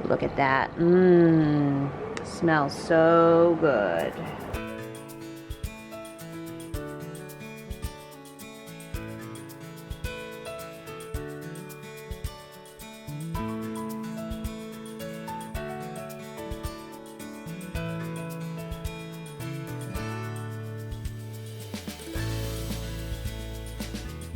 Look at that. Mmm. Smells so good.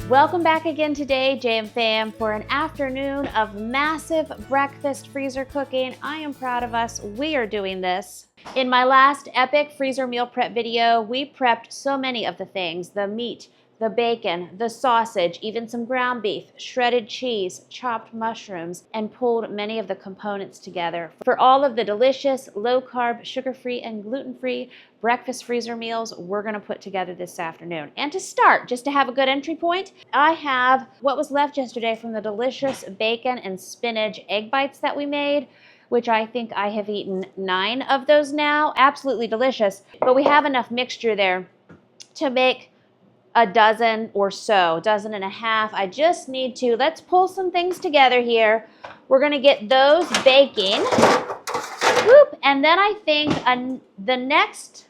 Welcome back again today, JM Fam, for an afternoon of massive breakfast freezer cooking. I am proud of us. We are doing this. In my last epic freezer meal prep video, we prepped so many of the things: the meat, the bacon, the sausage, even some ground beef, shredded cheese, chopped mushrooms, and pulled many of the components together for all of the delicious, low-carb, sugar-free, and gluten-free breakfast freezer meals we're going to put together this afternoon. And to start, just to have a good entry point, I have what was left yesterday from the delicious bacon and spinach egg bites that we made, which I think I have eaten 9 of those now. Absolutely delicious. But we have enough mixture there to make a dozen or so, dozen and a half. I just need to, let's pull some things together here. We're going to get those baking. Whoop. And then I think the next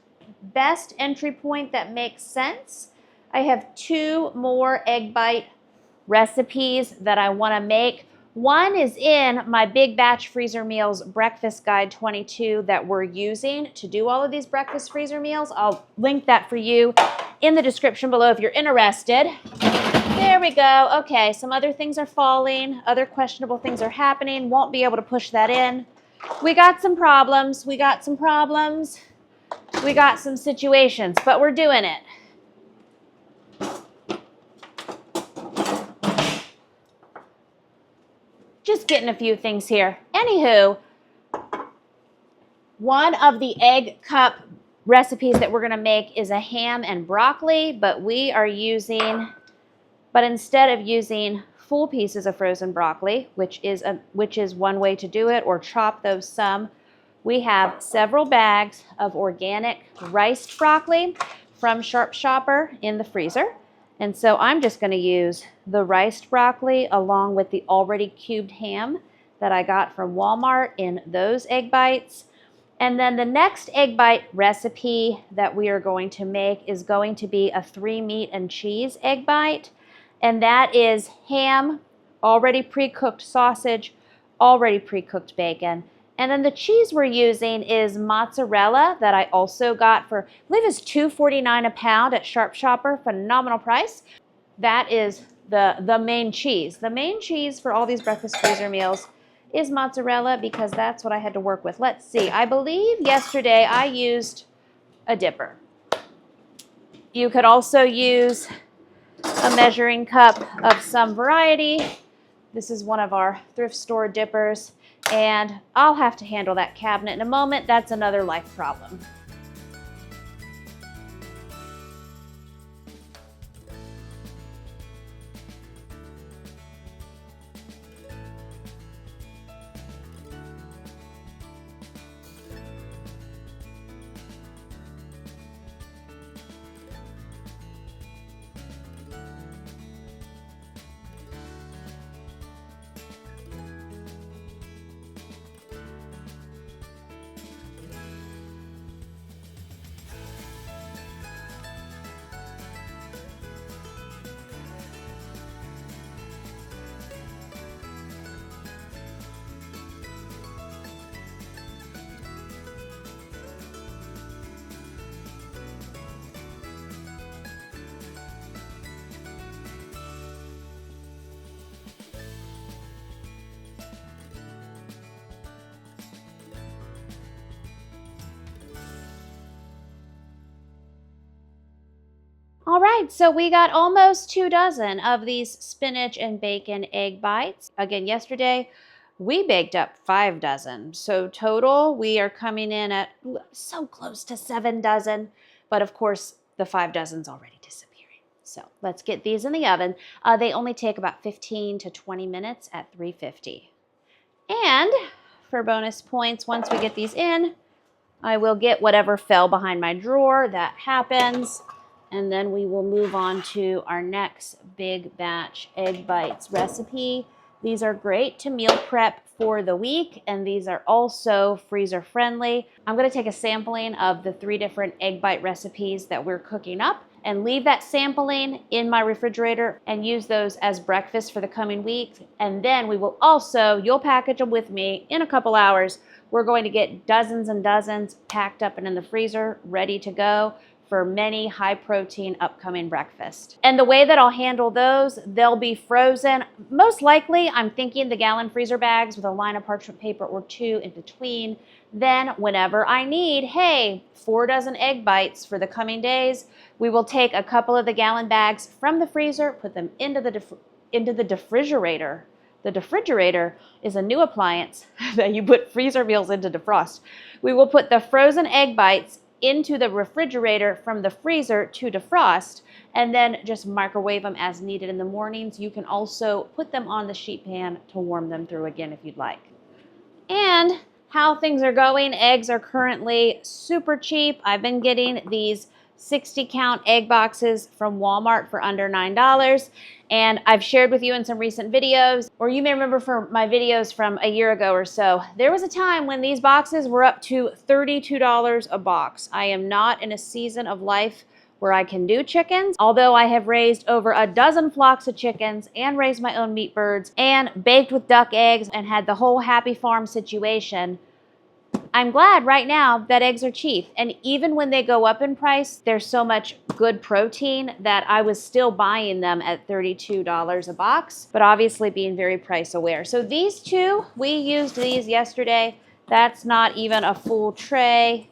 best entry point that makes sense, I have 2 more egg bite recipes that I want to make. One is in my Big Batch Freezer Meals Breakfast Guide 22 that we're using to do all of these breakfast freezer meals. I'll link that for you in the description below if you're interested. There we go. Okay, some other things are falling. Other questionable things are happening. Won't be able to push that in. We got some problems. We got some problems. We got some situations, but we're doing it. Just getting a few things here. Anywho, one of the egg cup recipes that we're going to make is a ham and broccoli, but instead of using full pieces of frozen broccoli, which is one way to do it, or chop those some, we have several bags of organic riced broccoli from Sharp Shopper in the freezer. And so I'm just going to use the riced broccoli along with the already cubed ham that I got from Walmart in those egg bites. And then the next egg bite recipe that we are going to make is going to be a 3 meat and cheese egg bite. And that is ham, already pre-cooked sausage, already pre-cooked bacon. And then the cheese we're using is mozzarella that I also got for, I believe it's $2.49 a pound at Sharp Shopper. Phenomenal price. That is the main cheese. The main cheese for all these breakfast freezer meals is mozzarella because that's what I had to work with. Let's see. I believe yesterday I used a dipper. You could also use a measuring cup of some variety. This is one of our thrift store dippers. And I'll have to handle that cabinet in a moment. That's another life problem. All right, so we got almost 2 dozen of these spinach and bacon egg bites. Again, yesterday we baked up 5 dozen. So total, we are coming in at so close to 7 dozen. But of course, the 5 dozen's already disappearing. So let's get these in the oven. They only take about 15 to 20 minutes at 350. And for bonus points, once we get these in, I will get whatever fell behind my drawer. That happens. And then we will move on to our next big batch egg bites recipe. These are great to meal prep for the week, and these are also freezer friendly. I'm gonna take a sampling of the 3 different egg bite recipes that we're cooking up and leave that sampling in my refrigerator and use those as breakfast for the coming week. And then we will also, you'll package them with me in a couple hours. We're going to get dozens and dozens packed up and in the freezer, ready to go for many high protein upcoming breakfast. And the way that I'll handle those, they'll be frozen. Most likely, I'm thinking the gallon freezer bags with a line of parchment paper or 2 in between. Then whenever I need, hey, 4 dozen egg bites for the coming days, we will take a couple of the gallon bags from the freezer, put them into the defrigerator. The defrigerator is a new appliance that you put freezer meals into defrost. We will put the frozen egg bites into the refrigerator from the freezer to defrost, and then just microwave them as needed in the mornings. You can also put them on the sheet pan to warm them through again if you'd like. And how things are going, eggs are currently super cheap. I've been getting these 60 count egg boxes from Walmart for under $9. And I've shared with you in some recent videos, or you may remember from my videos from a year ago or so, there was a time when these boxes were up to $32 a box. I am not in a season of life where I can do chickens, although I have raised over a dozen flocks of chickens and raised my own meat birds and baked with duck eggs and had the whole happy farm situation. I'm glad right now that eggs are cheap, and even when they go up in price, there's so much good protein that I was still buying them at $32 a box, but obviously being very price aware. So these 2, we used these yesterday. That's not even a full tray.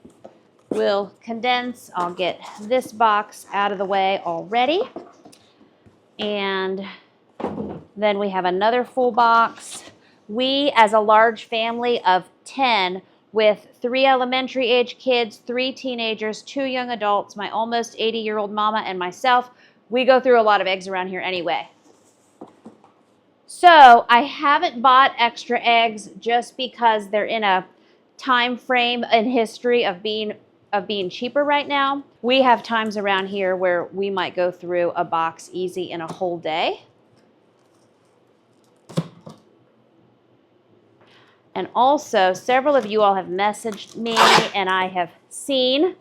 We'll condense. I'll get this box out of the way already. And then we have another full box. We, as a large family of 10, with 3 elementary age kids, 3 teenagers, 2 young adults, my almost 80-year-old mama, and myself, we go through a lot of eggs around here anyway. So I haven't bought extra eggs just because they're in a time frame in history of being cheaper right now. We have times around here where we might go through a box easy in a whole day. And also, several of you all have messaged me, and I have seen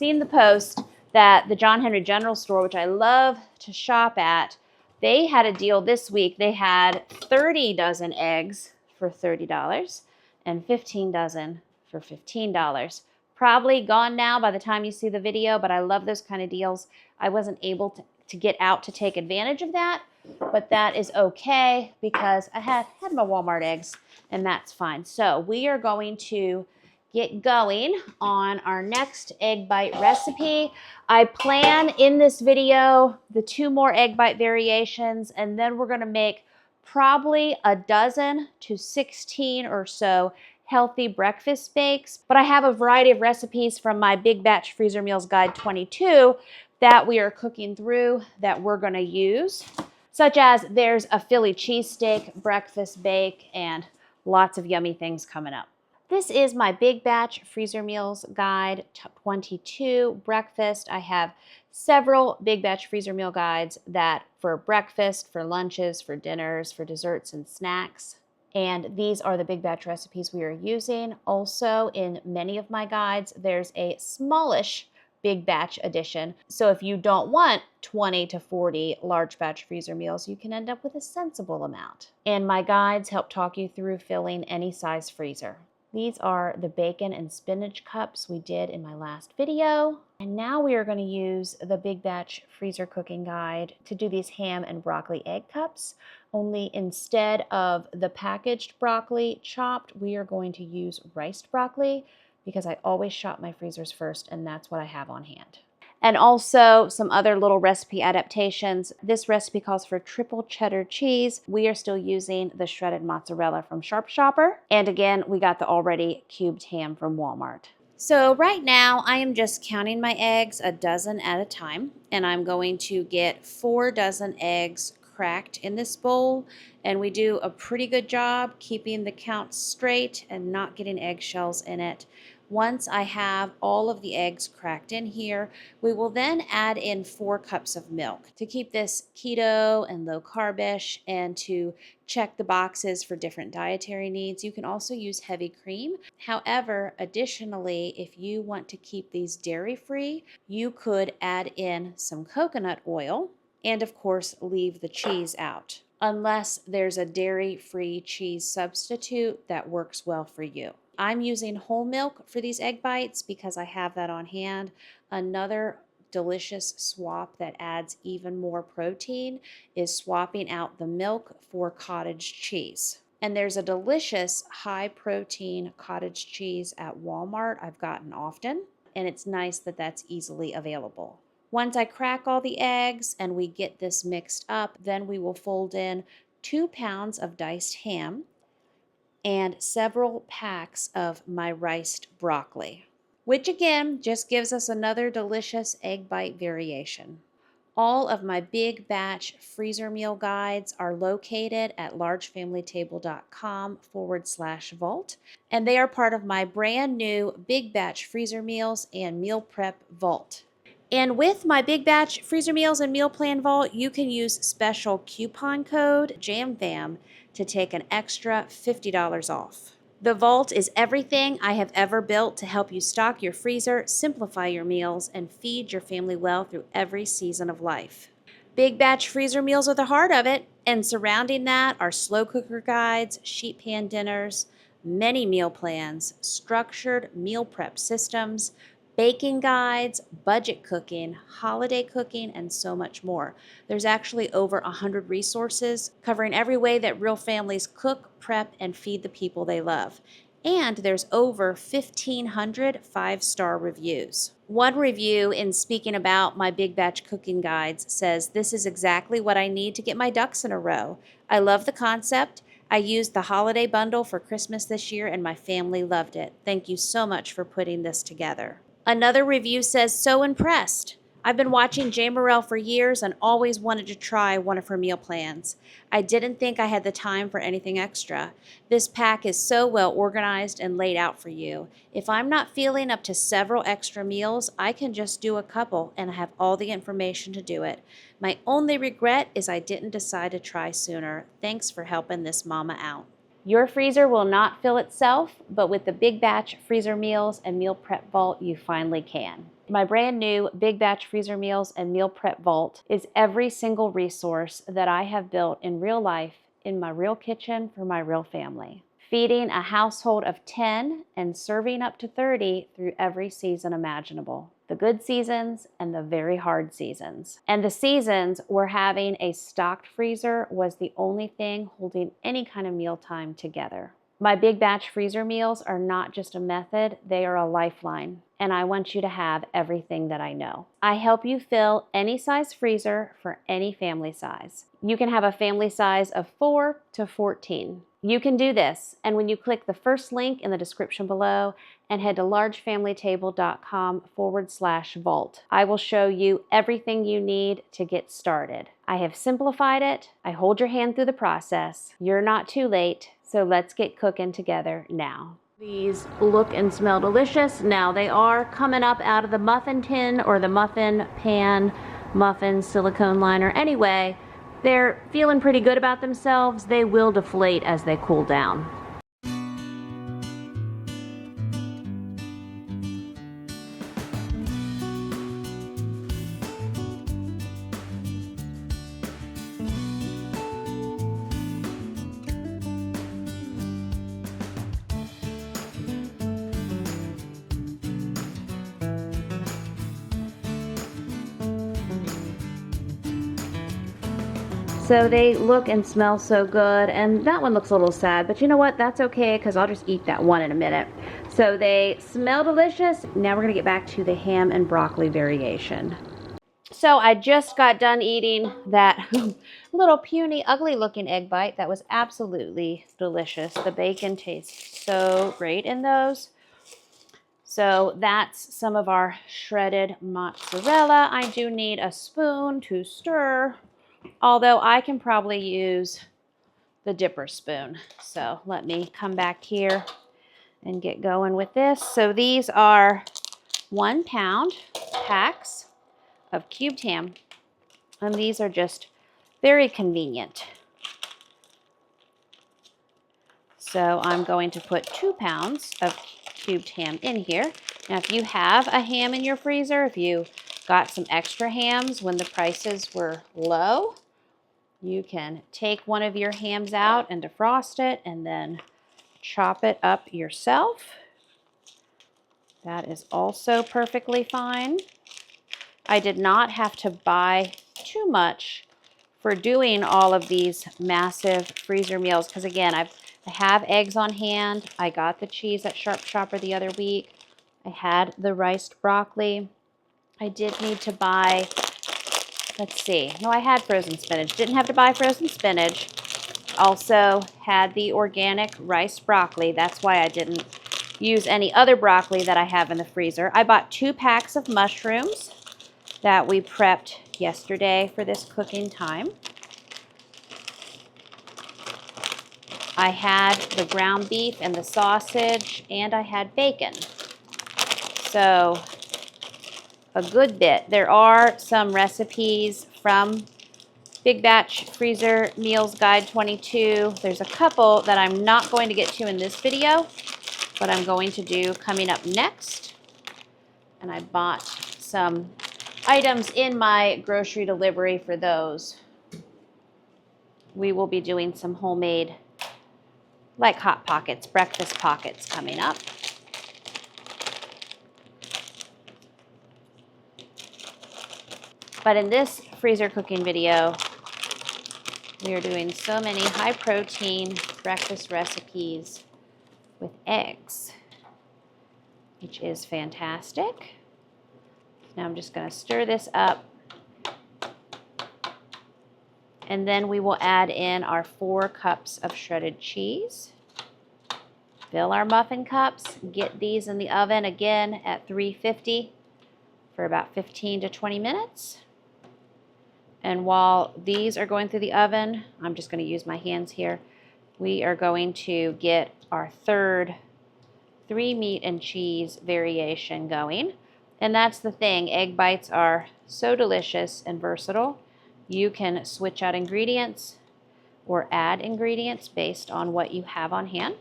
the post that the John Henry General Store, which I love to shop at, they had a deal this week. They had 30 dozen eggs for $30 and 15 dozen for $15. Probably gone now by the time you see the video, but I love those kind of deals. I wasn't able to get out to take advantage of that, but that is okay because I had my Walmart eggs, and that's fine. So we are going to get going on our next egg bite recipe. I plan in this video the 2 more egg bite variations, and then we're going to make probably a dozen to 16 or so healthy breakfast bakes. But I have a variety of recipes from my Big Batch Freezer Meals Guide 22 that we are cooking through that we're going to use, such as there's a Philly cheesesteak breakfast bake and lots of yummy things coming up. This is my Big Batch Freezer Meals Guide 22 breakfast. I have several Big Batch Freezer Meal Guides that for breakfast, for lunches, for dinners, for desserts and snacks. And these are the Big Batch recipes we are using. Also, in many of my guides, there's a smallish Big Batch edition. So if you don't want 20 to 40 large batch freezer meals, you can end up with a sensible amount. And my guides help talk you through filling any size freezer. These are the bacon and spinach cups we did in my last video. And now we are going to use the Big Batch Freezer Cooking Guide to do these ham and broccoli egg cups. Only instead of the packaged broccoli chopped, we are going to use riced broccoli because I always shop my freezers first, and that's what I have on hand. And also some other little recipe adaptations. This recipe calls for triple cheddar cheese. We are still using the shredded mozzarella from Sharp Shopper. And again, we got the already cubed ham from Walmart. So right now I am just counting my eggs a dozen at a time, and I'm going to get 4 dozen eggs cracked in this bowl, and we do a pretty good job keeping the count straight and not getting eggshells in it. Once I have all of the eggs cracked in here, we will then add in 4 cups of milk to keep this keto and low carbish and to check the boxes for different dietary needs. You can also use heavy cream. However, additionally, if you want to keep these dairy-free, you could add in some coconut oil and of course leave the cheese out, unless there's a dairy-free cheese substitute that works well for you. I'm using whole milk for these egg bites because I have that on hand. Another delicious swap that adds even more protein is swapping out the milk for cottage cheese. And there's a delicious high protein cottage cheese at Walmart I've gotten often, and it's nice that that's easily available. Once I crack all the eggs and we get this mixed up, then we will fold in 2 pounds of diced ham and several packs of my riced broccoli, which again just gives us another delicious egg bite variation. All of my big batch freezer meal guides are located at largefamilytable.com/vault, and they are part of my brand new big batch freezer meals and meal prep vault. And with my Big Batch Freezer Meals and Meal Plan Vault, you can use special coupon code JAMFAM to take an extra $50 off. The vault is everything I have ever built to help you stock your freezer, simplify your meals, and feed your family well through every season of life. Big Batch Freezer Meals are the heart of it, and surrounding that are slow cooker guides, sheet pan dinners, many meal plans, structured meal prep systems, baking guides, budget cooking, holiday cooking, and so much more. There's actually over 100 resources covering every way that real families cook, prep, and feed the people they love. And there's over 1,500 5-star reviews. One review in speaking about my Big Batch cooking guides says, "This is exactly what I need to get my ducks in a row. I love the concept. I used the holiday bundle for Christmas this year and my family loved it. Thank you so much for putting this together." Another review says, "So impressed. I've been watching Jamerrill for years and always wanted to try one of her meal plans. I didn't think I had the time for anything extra. This pack is so well organized and laid out for you. If I'm not feeling up to several extra meals, I can just do a couple and have all the information to do it. My only regret is I didn't decide to try sooner. Thanks for helping this mama out." Your freezer will not fill itself, but with the Big Batch Freezer Meals and Meal Prep Vault, you finally can. My brand new Big Batch Freezer Meals and Meal Prep Vault is every single resource that I have built in real life in my real kitchen for my real family, feeding a household of 10 and serving up to 30 through every season imaginable. The good seasons and the very hard seasons. And the seasons where having a stocked freezer was the only thing holding any kind of mealtime together. My Big Batch Freezer Meals are not just a method, they are a lifeline. And I want you to have everything that I know. I help you fill any size freezer for any family size. You can have a family size of 4 to 14. You can do this, and when you click the first link in the description below and head to largefamilytable.com/vault, I will show you everything you need to get started. I have simplified it. I hold your hand through the process. You're not too late, so let's get cooking together now. These look and smell delicious. Now they are coming up out of the muffin tin or the muffin pan, muffin silicone liner. Anyway, they're feeling pretty good about themselves. They will deflate as they cool down. So they look and smell so good, and that one looks a little sad, but you know what? That's okay, because I'll just eat that one in a minute. So they smell delicious. Now we're gonna get back to the ham and broccoli variation. So I just got done eating that little puny, ugly looking egg bite. That was absolutely delicious. The bacon tastes so great in those. So that's some of our shredded mozzarella. I do need a spoon to stir Although I can probably use the dipper spoon. So let me come back here and get going with this. So these are 1 pound packs of cubed ham, and these are just very convenient. So I'm going to put 2 pounds of cubed ham in here. Now, if you have a ham in your freezer, if you got some extra hams when the prices were low, you can take one of your hams out and defrost it and then chop it up yourself. That is also perfectly fine. I did not have to buy too much for doing all of these massive freezer meals because, again, I have eggs on hand. I got the cheese at Sharp Shopper the other week. I had the riced broccoli. I did need to buy, let's see, no, I had frozen spinach. Didn't have to buy frozen spinach. Also had the organic riced broccoli. That's why I didn't use any other broccoli that I have in the freezer. I bought 2 packs of mushrooms that we prepped yesterday for this cooking time. I had the ground beef and the sausage, and I had bacon. So a good bit. There are some recipes from Big Batch Freezer Meals Guide 22. There's a couple that I'm not going to get to in this video, but I'm going to do coming up next. And I bought some items in my grocery delivery for those. We will be doing some homemade, like Hot Pockets, breakfast pockets coming up. But in this freezer cooking video, we are doing so many high protein breakfast recipes with eggs, which is fantastic. Now I'm just going to stir this up. And then we will add in our 4 cups of shredded cheese. Fill our muffin cups. Get these in the oven again at 350 for about 15 to 20 minutes. And while these are going through the oven, I'm just going to use my hands here. We are going to get our third 3 meat and cheese variation going. And that's the thing. Egg bites are so delicious and versatile. You can switch out ingredients or add ingredients based on what you have on hand.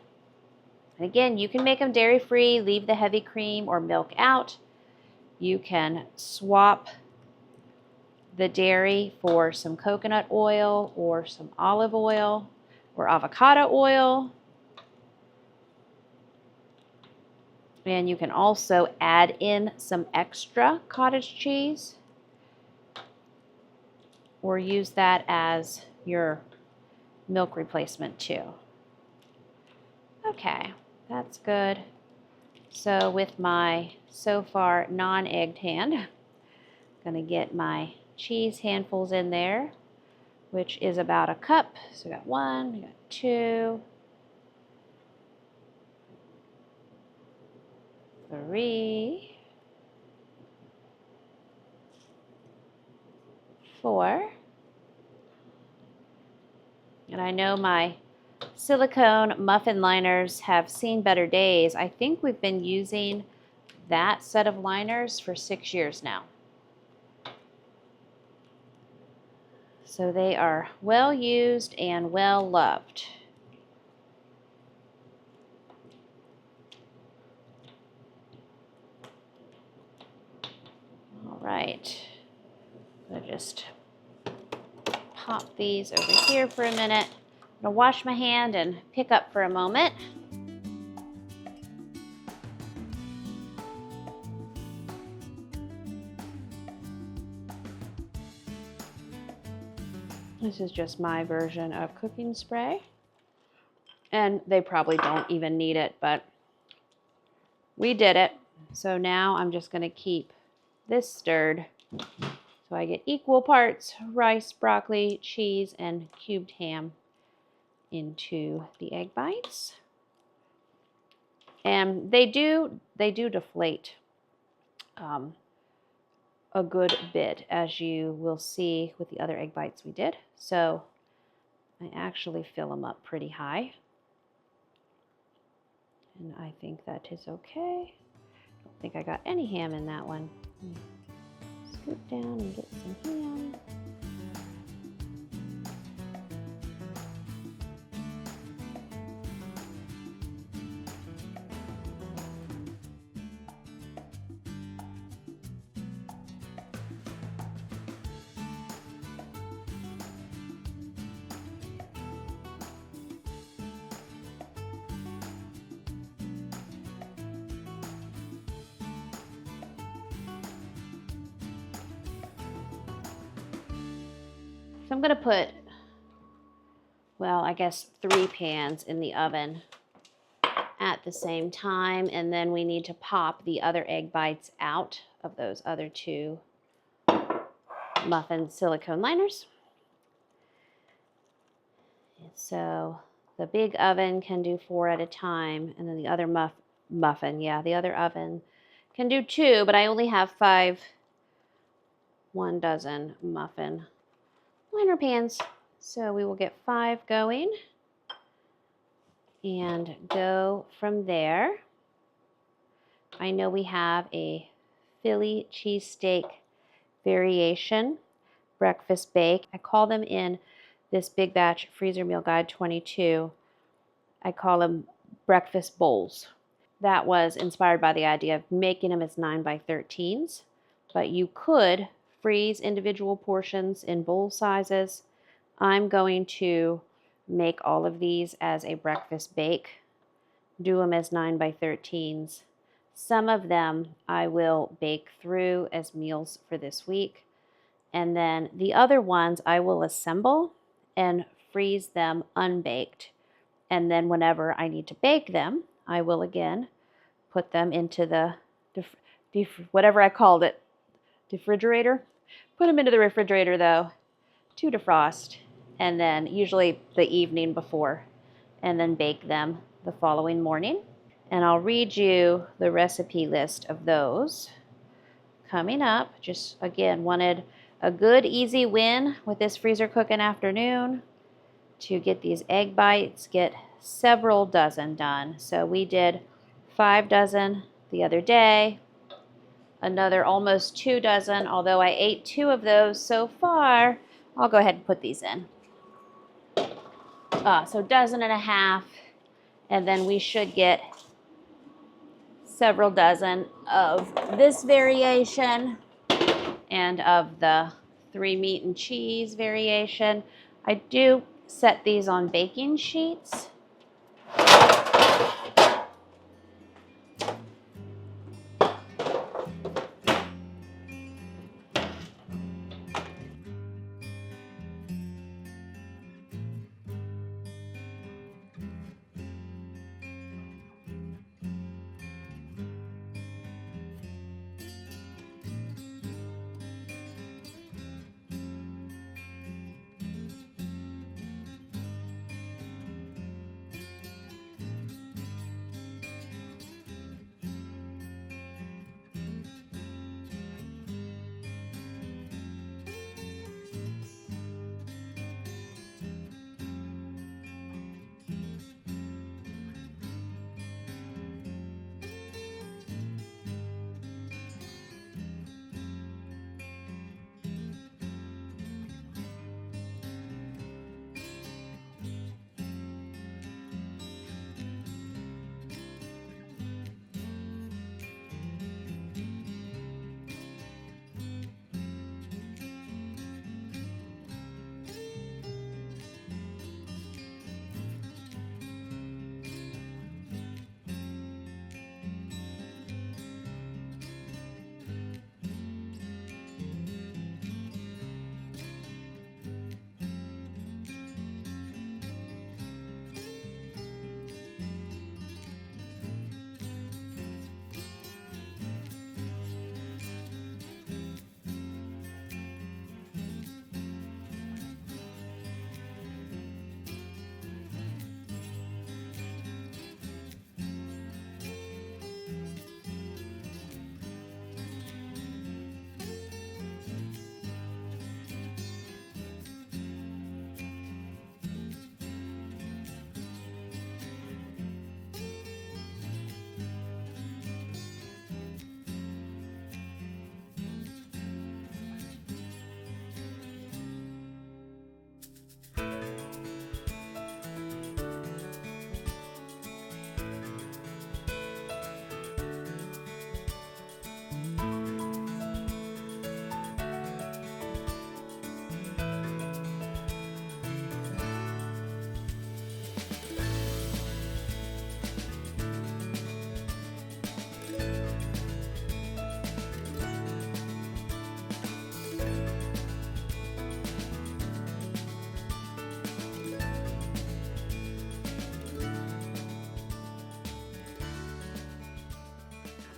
And again, you can make them dairy-free, leave the heavy cream or milk out. You can swap the dairy for some coconut oil or some olive oil or avocado oil. And you can also add in some extra cottage cheese or use that as your milk replacement too. Okay, that's good. So with my so far non-egged hand, I'm gonna get my cheese handfuls in there, which is about a cup. So we got 1, we got 2, 3, 4. And I know my silicone muffin liners have seen better days. I think we've been using that set of liners for 6 years now. So they are well used and well loved. All right, I'll just pop these over here for a minute. I'm gonna wash my hand and pick up for a moment. This is just my version of cooking spray. And they probably don't even need it, but we did it. So now I'm just gonna keep this stirred so I get equal parts rice, broccoli, cheese, and cubed ham into the egg bites. And they do deflate a good bit, as you will see with the other egg bites we did. So I actually fill them up pretty high. And I think that is okay. I don't think I got any ham in that one. Scoop down and get some ham. So I'm going to put, well, I guess 3 pans in the oven at the same time, and then we need to pop the other egg bites out of those other 2 muffin silicone liners. So the big oven can do 4 at a time, and then the other the other oven can do 2, but I only have 1 dozen muffin liner pans. So we will get 5 going and go from there. I know we have a Philly cheesesteak variation breakfast bake. I call them in this Big Batch Freezer Meal Guide 22, I call them breakfast bowls. That was inspired by the idea of making them as 9x13s, but you could freeze individual portions in bowl sizes. I'm going to make all of these as a breakfast bake, do them as 9x13s. Some of them I will bake through as meals for this week, and then the other ones I will assemble and freeze them unbaked. And then whenever I need to bake them, I will again put them into the whatever I called it, refrigerator. Put them into the refrigerator though to defrost, and then usually the evening before, and then bake them the following morning. And I'll read you the recipe list of those coming up. Just again, wanted a good easy win with this freezer cooking afternoon to get these egg bites, get several dozen done. So we did 5 dozen the other day, another almost 2 dozen, although I ate 2 of those so far. I'll go ahead and put these in. So 1.5 dozen, and then we should get several dozen of this variation and of the 3 meat and cheese variation. I do set these on baking sheets.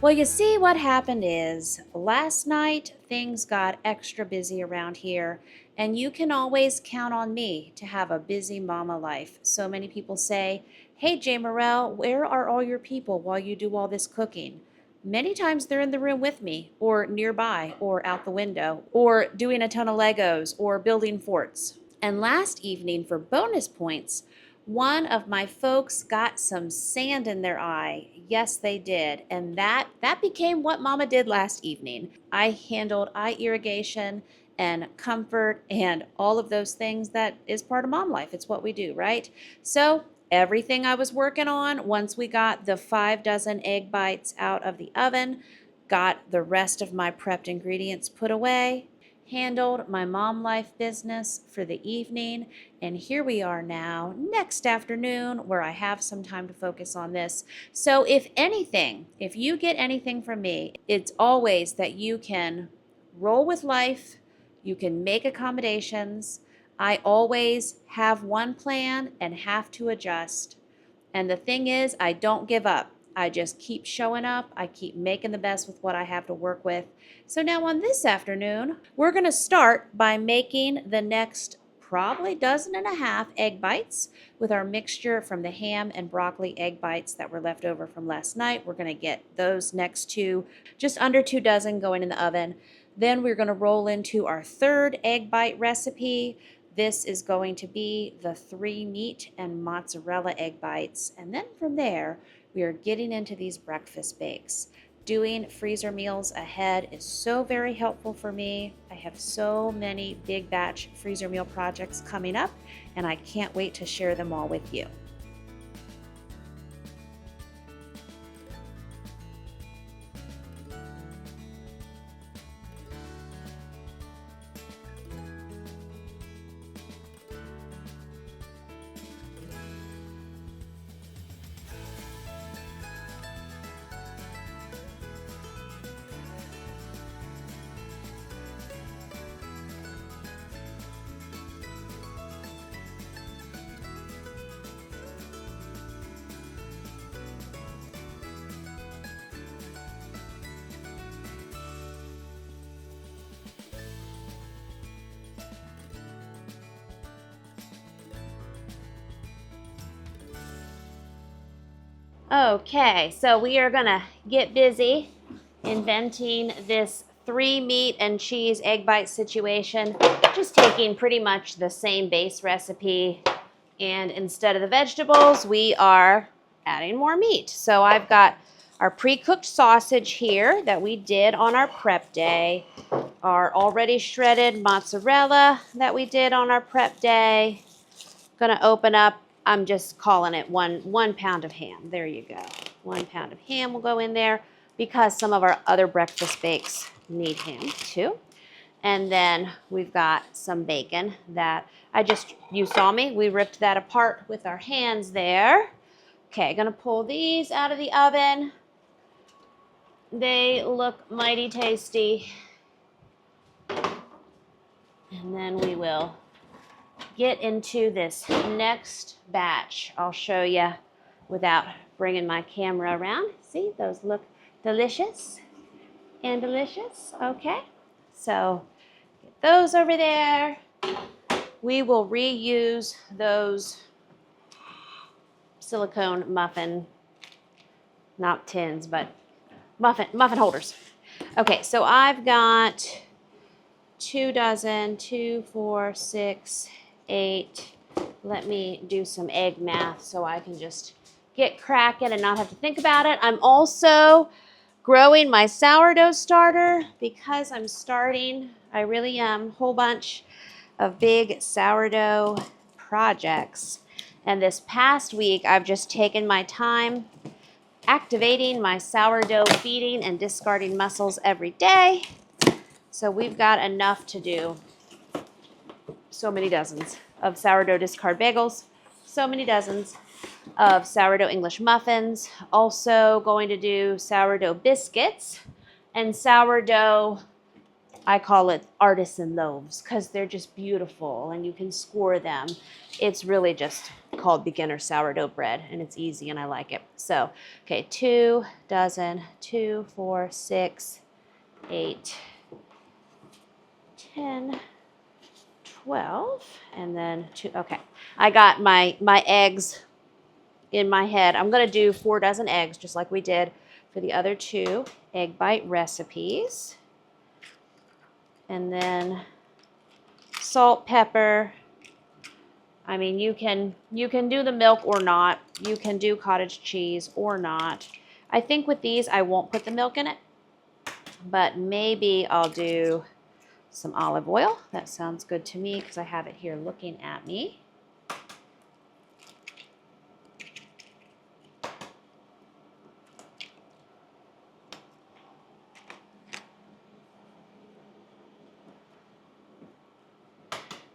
Well, you see, what happened is last night things got extra busy around here, and you can always count on me to have a busy mama life. So many people say, "Hey, Jamerrill, where are all your people while you do all this cooking?" Many times they're in the room with me, or nearby, or out the window, or doing a ton of Legos, or building forts. And last evening, for bonus points, one of my folks got some sand in their eye. Yes, they did. And that became what Mama did last evening. I handled eye irrigation and comfort and all of those things that is part of mom life. It's what we do, right? So everything I was working on, once we got the 5 dozen egg bites out of the oven, got the rest of my prepped ingredients put away, handled my mom life business for the evening, and here we are now next afternoon where I have some time to focus on this. So if anything, if you get anything from me, it's always that you can roll with life, you can make accommodations. I always have one plan and have to adjust. And the thing is, I don't give up. I just keep showing up. I keep making the best with what I have to work with. So now on this afternoon, we're going to start by making the next probably 12 egg bites with our mixture from the ham and broccoli egg bites that were left over from last night. We're going to get those next 2, just under 2 dozen going in the oven. Then we're going to roll into our 3rd egg bite recipe. This is going to be the 3 meat and mozzarella egg bites. And then from there, we are getting into these breakfast bakes. Doing freezer meals ahead is so very helpful for me. I have so many big batch freezer meal projects coming up, and I can't wait to share them all with you. Okay, so we are gonna get busy inventing this 3 meat and cheese egg bite situation, just taking pretty much the same base recipe, and instead of the vegetables, we are adding more meat. So I've got our pre-cooked sausage here that we did on our prep day, our already shredded mozzarella that we did on our prep day. Gonna open up, I'm just calling it one pound of ham. There you go. 1 pound of ham will go in there because some of our other breakfast bakes need ham too. And then we've got some bacon that you saw me, we ripped that apart with our hands there. Okay, gonna pull these out of the oven. They look mighty tasty. And then we will get into this next batch. I'll show you without bringing my camera around. See, those look delicious and delicious. Okay, so get those over there. We will reuse those silicone muffin, not tins, but muffin holders. Okay, so I've got 2 dozen, 2, 4, 6, 8. Let me do some egg math so I can just get cracking and not have to think about it. I'm also growing my sourdough starter because I'm starting, I really am, a whole bunch of big sourdough projects. And this past week, I've just taken my time activating my sourdough feeding and discarding muscles every day. So we've got enough to do so many dozens of sourdough discard bagels, so many dozens of sourdough English muffins, also going to do sourdough biscuits and sourdough I call it artisan loaves because they're just beautiful and you can score them. It's really just called beginner sourdough bread, and it's easy and I like it. So, okay, 2 dozen, 2, 4, 6, 8, 10, 12, and then 2. Okay, I got my eggs in my head. I'm going to do 4 dozen eggs just like we did for the other 2 egg bite recipes. And then salt, pepper. I mean, you can do the milk or not. You can do cottage cheese or not. I think with these I won't put the milk in it, but maybe I'll do some olive oil. That sounds good to me because I have it here looking at me.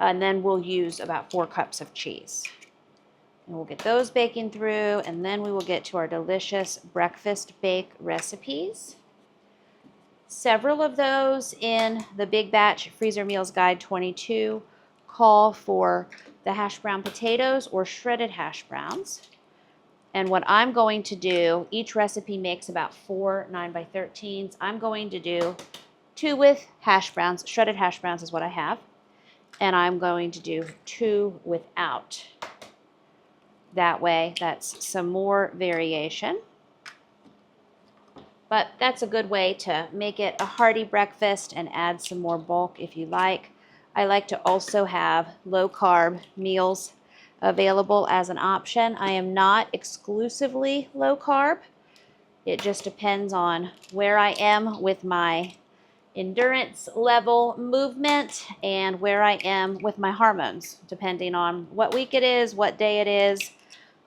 And then we'll use about 4 cups of cheese. And we'll get those baking through, and then we will get to our delicious breakfast bake recipes. Several of those in the Big Batch Freezer Meals Guide 22 call for the hash brown potatoes or shredded hash browns. And what I'm going to do, each recipe makes about 4 9x13s. I'm going to do 2 with hash browns. Shredded hash browns is what I have. And I'm going to do 2 without. That way, that's some more variation. But that's a good way to make it a hearty breakfast and add some more bulk if you like. I like to also have low-carb meals available as an option. I am not exclusively low-carb. It just depends on where I am with my endurance level movement and where I am with my hormones, depending on what week it is, what day it is,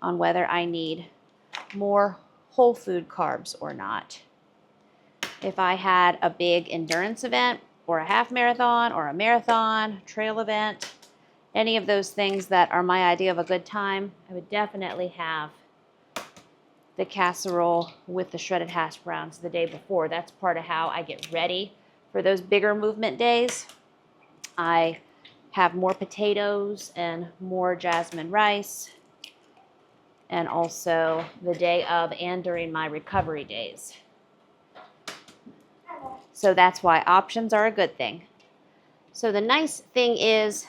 on whether I need more whole food carbs or not. If I had a big endurance event or a half marathon or a marathon, trail event, any of those things that are my idea of a good time, I would definitely have the casserole with the shredded hash browns the day before. That's part of how I get ready for those bigger movement days. I have more potatoes and more jasmine rice, and also the day of and during my recovery days. So that's why options are a good thing. So the nice thing is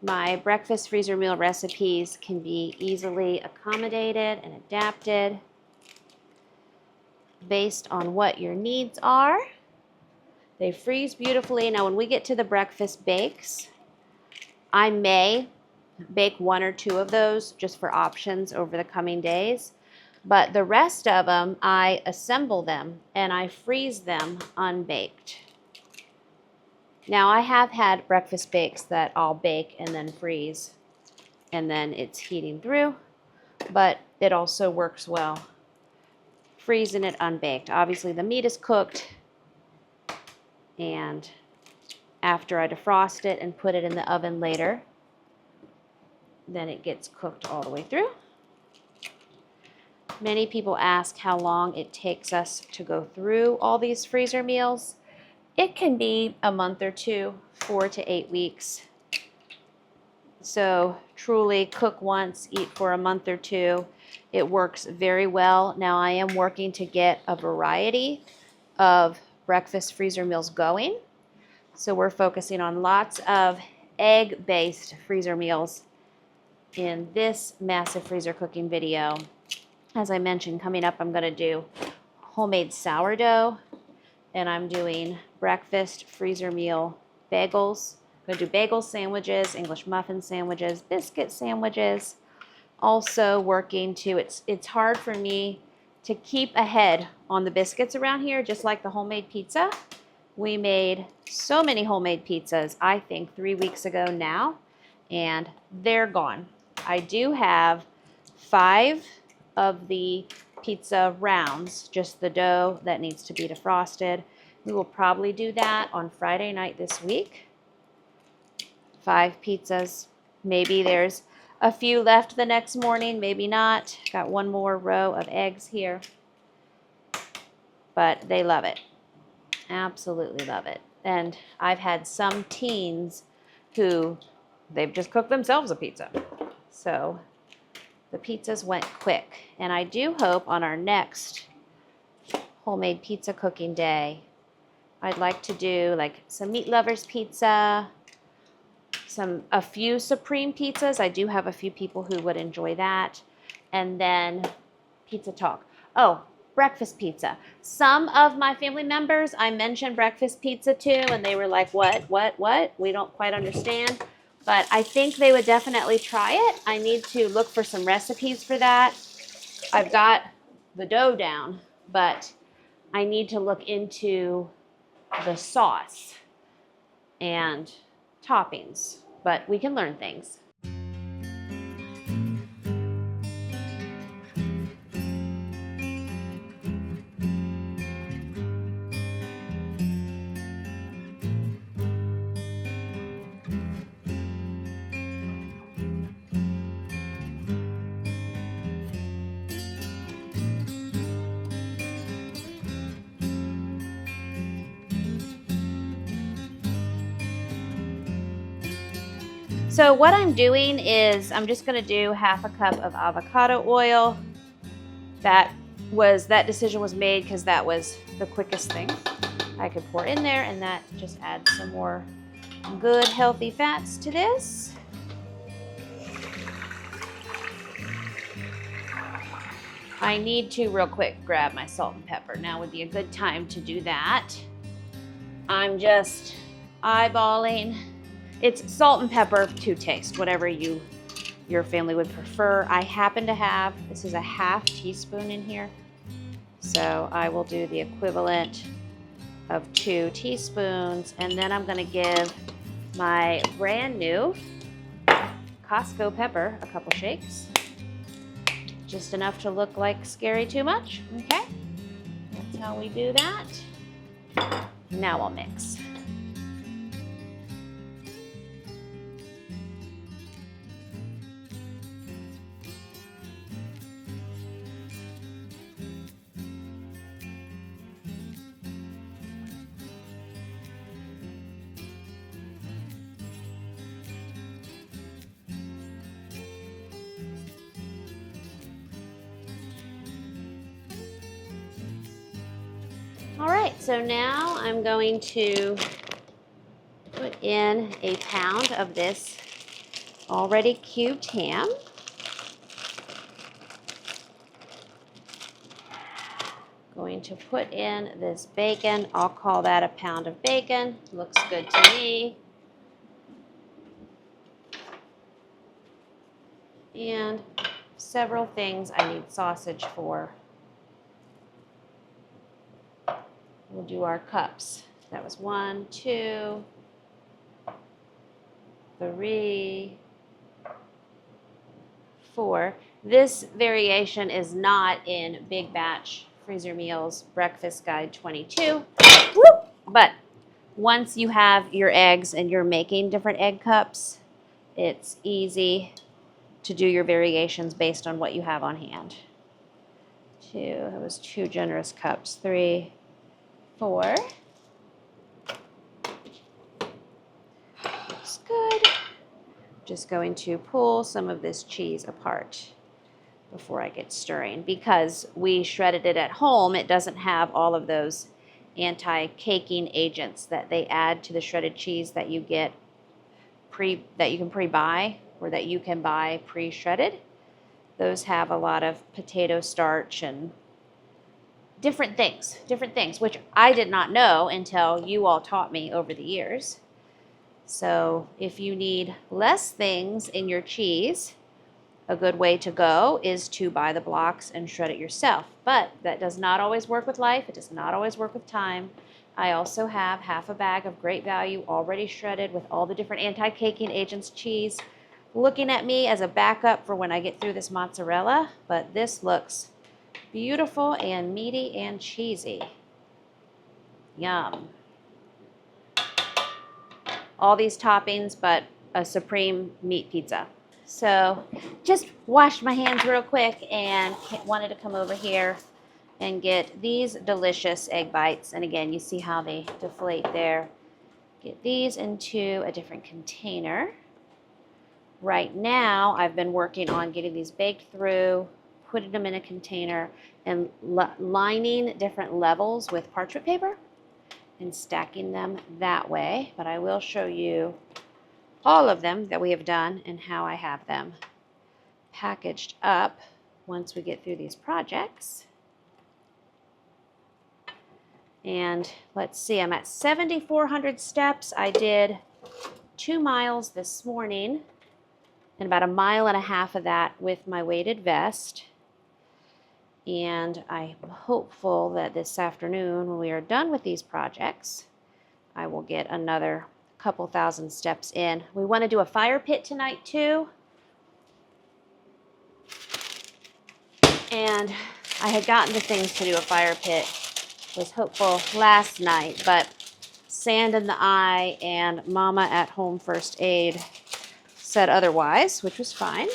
my breakfast freezer meal recipes can be easily accommodated and adapted based on what your needs are. They freeze beautifully. Now, when we get to the breakfast bakes, I may bake 1 or 2 of those just for options over the coming days. But the rest of them, I assemble them and I freeze them unbaked. Now, I have had breakfast bakes that I'll bake and then freeze, and then it's heating through, but it also works well freezing it unbaked. Obviously, the meat is cooked, and after I defrost it and put it in the oven later, then it gets cooked all the way through. Many people ask how long it takes us to go through all these freezer meals. It can be a month or 2, 4 to 8 weeks. So truly cook once, eat for a month or 2. It works very well. Now I am working to get a variety of breakfast freezer meals going. So we're focusing on lots of egg-based freezer meals in this massive freezer cooking video. As I mentioned, coming up, I'm going to do homemade sourdough, and I'm doing breakfast freezer meal bagels. I'm going to do bagel sandwiches, English muffin sandwiches, biscuit sandwiches. Also working to, it's hard for me to keep ahead on the biscuits around here, just like the homemade pizza. We made so many homemade pizzas, I think 3 weeks ago now, and they're gone. I do have 5 of the pizza rounds, just the dough that needs to be defrosted. We will probably do that on Friday night this week. 5 pizzas. Maybe there's a few left the next morning, maybe not. Got 1 more row of eggs here. But they love it. Absolutely love it. And I've had some teens who they've just cooked themselves a pizza. So the pizzas went quick. And I do hope on our next homemade pizza cooking day, I'd like to do like some meat lovers pizza, a few supreme pizzas. I do have a few people who would enjoy that. And then pizza talk. Oh, breakfast pizza. Some of my family members, I mentioned breakfast pizza to, and they were like, what? We don't quite understand. But I think they would definitely try it. I need to look for some recipes for that. I've got the dough down, but I need to look into the sauce and toppings. But we can learn things. So what I'm doing is I'm just going to do half a cup of avocado oil. That decision was made because that was the quickest thing I could pour in there, and that just adds some more good healthy fats to this. I need to real quick grab my salt and pepper. Now would be a good time to do that. I'm just eyeballing. It's salt and pepper to taste, whatever your family would prefer. I happen to have, this is a half teaspoon in here. So I will do the equivalent of 2 teaspoons. And then I'm gonna give my brand new Costco pepper a couple shakes. Just enough to look like scary too much, okay? That's how we do that. Now I'll mix. All right, so now I'm going to put in a pound of this already cubed ham. Going to put in this bacon. I'll call that a pound of bacon. Looks good to me. And several things I need sausage for. We'll do our cups. That was 1, 2, 3, 4. This variation is not in Big Batch Freezer Meals Breakfast Guide 22. But once you have your eggs and you're making different egg cups, it's easy to do your variations based on what you have on hand. 2, that was 2 generous cups. 3, 4. Looks good. Just going to pull some of this cheese apart before I get stirring. Because we shredded it at home, it doesn't have all of those anti-caking agents that they add to the shredded cheese that you get that you can pre-buy or that you can buy pre-shredded. Those have a lot of potato starch and different things, which I did not know until you all taught me over the years. So if you need less things in your cheese, a good way to go is to buy the blocks and shred it yourself. But that does not always work with life. It does not always work with time. I also have half a bag of Great Value already shredded with all the different anti-caking agents cheese looking at me as a backup for when I get through this mozzarella. But this looks beautiful and meaty and cheesy. Yum. All these toppings, but a supreme meat pizza. So just washed my hands real quick and wanted to come over here and get these delicious egg bites. And again, you see how they deflate there. get these into a different container. Right now, I've been working on getting these baked through, putting them in a container, and lining different levels with parchment paper and stacking them that way. But I will show you all of them that we have done and how I have them packaged up once we get through these projects. And let's see, I'm at 7,400 steps. I did 2 miles this morning and about 1.5 miles of that with my weighted vest. And I'm hopeful that this afternoon, when we are done with these projects, I will get another couple thousand steps in. We want to do a fire pit tonight too. And I had gotten the things to do a fire pit, was hopeful last night, but sand in the eye and Mama at Home First Aid said otherwise, which was fine.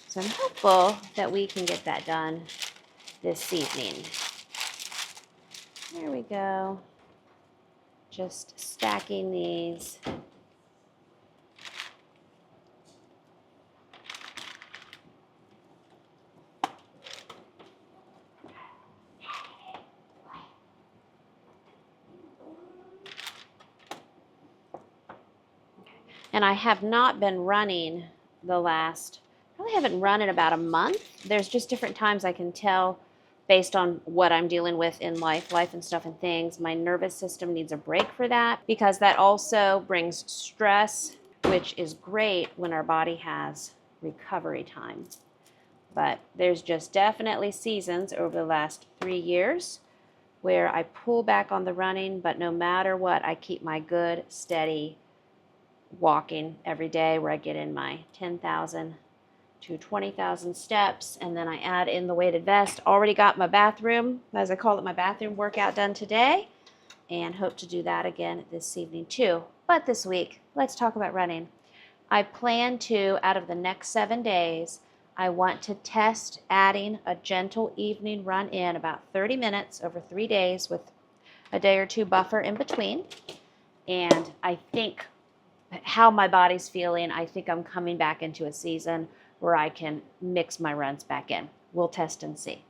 So I'm hopeful that we can get that done this evening. There we go. Just stacking these. And I have not been running probably haven't run in about a month. There's just different times I can tell based on what I'm dealing with in life and stuff and things. My nervous system needs a break for that, because that also brings stress, which is great when our body has recovery time. But there's just definitely seasons over the last 3 years where I pull back on the running, but no matter what, I keep my good, steady walking every day, where I get in my 10,000 to 20,000 steps, and then I add in the weighted vest. Already got my bathroom, as I call it, my bathroom workout done today, and hope to do that again this evening too. But this week, let's talk about running. I plan to, out of the next 7 days, I want to test adding a gentle evening run in, about 30 minutes over 3 days with a day or two buffer in between. And I think how my body's feeling, I think I'm coming back into a season where I can mix my runs back in. We'll test and see.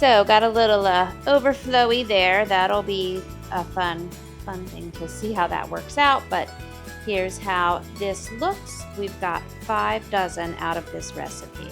So got a little overflowy there. That'll be a fun thing to see how that works out. But Here's how this looks. We've got 5 dozen out of this recipe.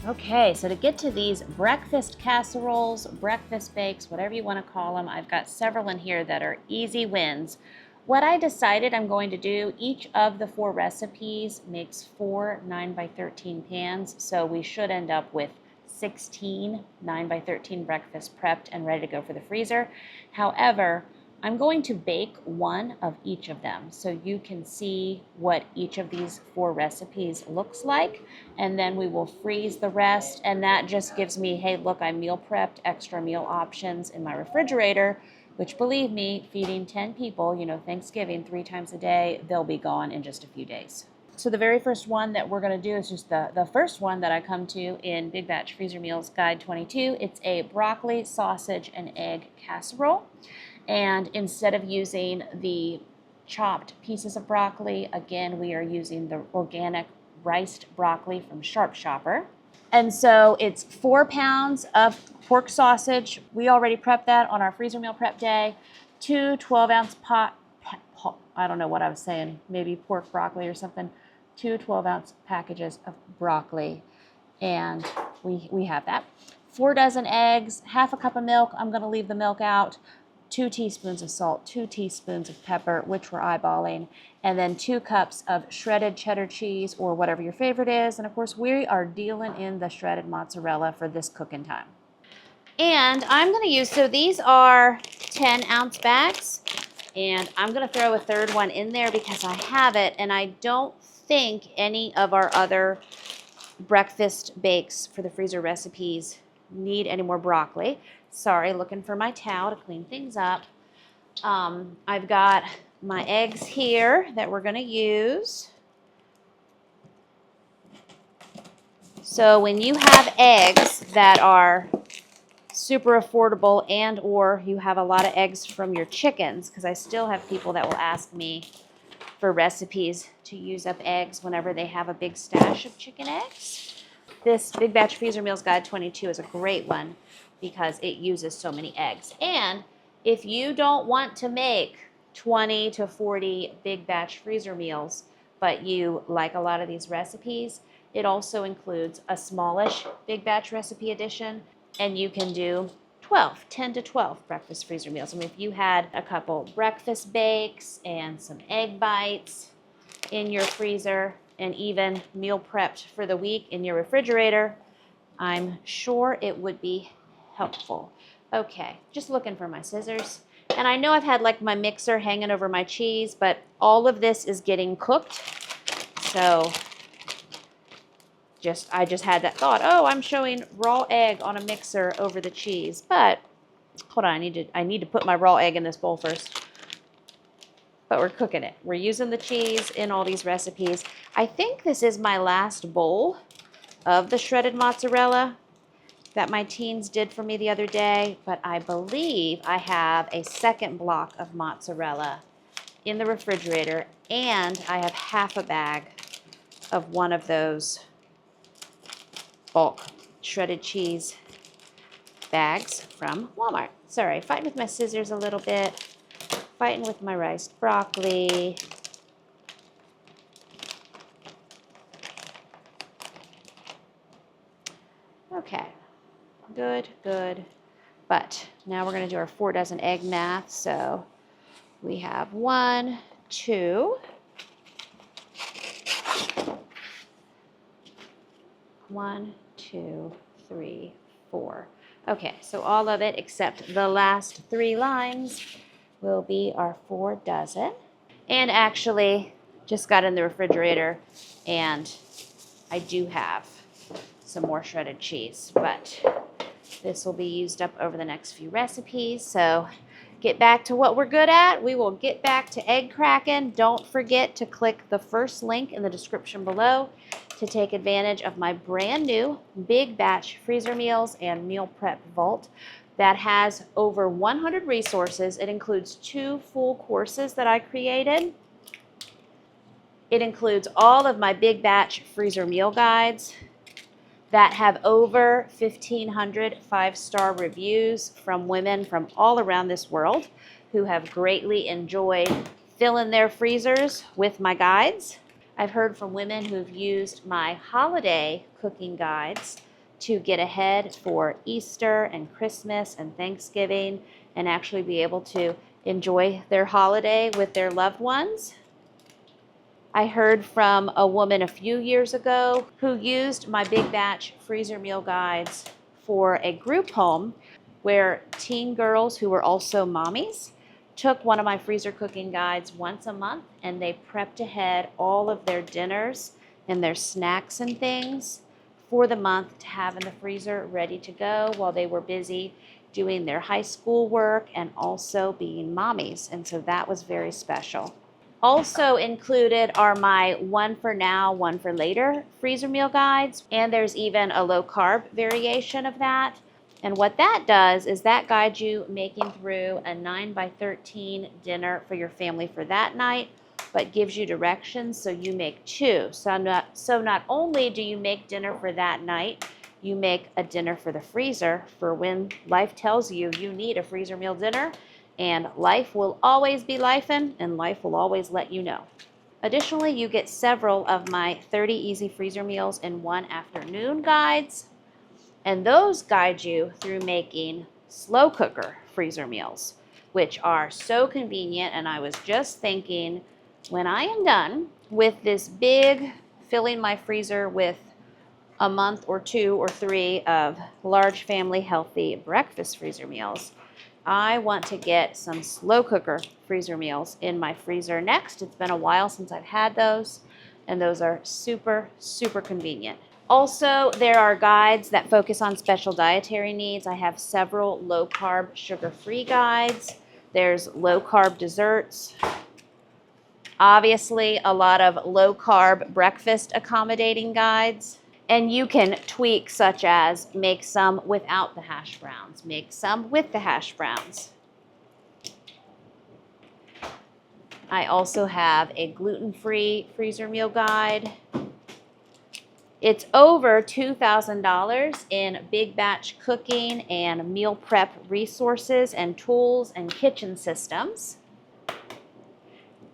Okay, so to get to these breakfast casseroles, breakfast bakes, whatever you want to call them, I've got several in here that are easy wins. What I decided I'm going to do, each of the 4 recipes makes 4 9x13 pans, so we should end up with 16 9x13 breakfast prepped and ready to go for the freezer. However, I'm going to bake one of each of them so you can see what each of these 4 recipes looks like, and then we will freeze the rest, and that just gives me, hey, look, I meal prepped extra meal options in my refrigerator, which, believe me, feeding 10 people, Thanksgiving 3 times a day, they'll be gone in just a few days. So the very first one that we're going to do is just the first one that I come to in Big Batch Freezer Meals Guide 22. It's a broccoli, sausage, and egg casserole. And instead of using the chopped pieces of broccoli, again, we are using the organic riced broccoli from Sharp Shopper. And so it's 4 pounds of pork sausage. We already prepped that on our freezer meal prep day. 2 12-ounce I don't know what I was saying, maybe pork broccoli or something. 2 12-ounce packages of broccoli. And we have that. 4 dozen eggs, half a cup of milk. I'm going to leave the milk out. 2 teaspoons of salt, 2 teaspoons of pepper, which we're eyeballing, and then 2 cups of shredded cheddar cheese or whatever your favorite is. And of course, we are dealing in the shredded mozzarella for this cooking time. And I'm going to use, so these are 10-ounce bags, and I'm going to throw a 3rd one in there because I have it, and I don't think any of our other breakfast bakes for the freezer recipes need any more broccoli. Sorry, looking for my towel to clean things up. I've got my eggs here that we're going to use. So when you have eggs that are super affordable and or you have a lot of eggs from your chickens, because I still have people that will ask me for recipes to use up eggs whenever they have a big stash of chicken eggs. This Big Batch Freezer Meals Guide 22 is a great one because it uses so many eggs. And if you don't want to make 20 to 40 big batch freezer meals, but you like a lot of these recipes, it also includes a smallish big batch recipe edition, and you can do 10 to 12 breakfast freezer meals. I mean, if you had a couple breakfast bakes and some egg bites in your freezer and even meal prepped for the week in your refrigerator, I'm sure it would be helpful. Okay, just looking for my scissors. And I know I've had like my mixer hanging over my cheese, but all of this is getting cooked. So I just had that thought, oh, I'm showing raw egg on a mixer over the cheese. But hold on, I need to put my raw egg in this bowl first. But we're cooking it. We're using the cheese in all these recipes. I think this is my last bowl of the shredded mozzarella that my teens did for me the other day, but I believe I have a 2nd block of mozzarella in the refrigerator, and I have half a bag of one of those bulk shredded cheese bags from Walmart. Sorry, fighting with my scissors a little bit, fighting with my riced broccoli. Okay. Good, good. But now we're going to do our 4 dozen egg math. So we have 1, 2, 1, 2, 3, 4. Okay, so all of it except the last 3 lines will be our 4 dozen. And actually, just got in the refrigerator, and I do have some more shredded cheese, but this will be used up over the next few recipes. So get back to what we're good at. We will get back to egg cracking. Don't forget to click the first link in the description below to take advantage of my brand new big batch freezer meals and meal prep vault that has over 100 resources. It includes 2 full courses that I created. It includes all of my big batch freezer meal guides that have over 1,500 5-star reviews from women from all around this world who have greatly enjoyed filling their freezers with my guides. I've heard from women who've used my holiday cooking guides to get ahead for Easter and Christmas and Thanksgiving and actually be able to enjoy their holiday with their loved ones. I heard from a woman a few years ago who used my big batch freezer meal guides for a group home where teen girls who were also mommies took one of my freezer cooking guides once a month and they prepped ahead all of their dinners and their snacks and things for the month to have in the freezer ready to go while they were busy doing their high school work and also being mommies. And so that was very special. Also included are my one for now, one for later freezer meal guides, and there's even a low carb variation of that. And what that does is that guides you making through a 9x13 dinner for your family for that night, but gives you directions so you make 2. So not only do you make dinner for that night, you make a dinner for the freezer for when life tells you you need a freezer meal dinner. And life will always be lifing, and life will always let you know. Additionally, you get several of my 30 easy freezer meals in one afternoon guides, and those guide you through making slow cooker freezer meals, which are so convenient. And I was just thinking, when I am done with this big filling my freezer with a month or 2 or 3 of large family healthy breakfast freezer meals, I want to get some slow cooker freezer meals in my freezer next. It's been a while since I've had those, and those are super, super convenient. Also, there are guides that focus on special dietary needs. I have several low carb, sugar-free guides. There's low carb desserts. Obviously, a lot of low carb breakfast accommodating guides. And you can tweak, such as make some without the hash browns, make some with the hash browns. I also have a gluten-free freezer meal guide. It's over $2,000 in big batch cooking and meal prep resources and tools and kitchen systems.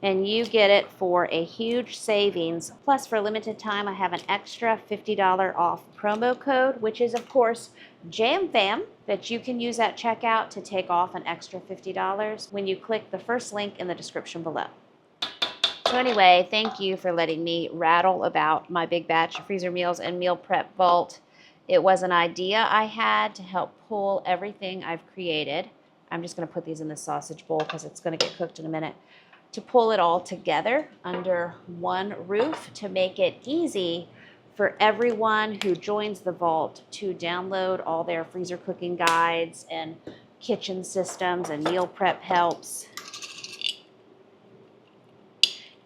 And you get it for a huge savings. Plus, for a limited time, I have an extra $50 off promo code, which is, of course, JamFam, that you can use at checkout to take off an extra $50 when you click the first link in the description below. So anyway, thank you for letting me rattle about my big batch freezer meals and meal prep vault. It was an idea I had to help pull everything I've created. I'm just going to put these in the sausage bowl because it's going to get cooked in a minute. To pull it all together under one roof to make it easy for everyone who joins the vault to download all their freezer cooking guides and kitchen systems and meal prep helps.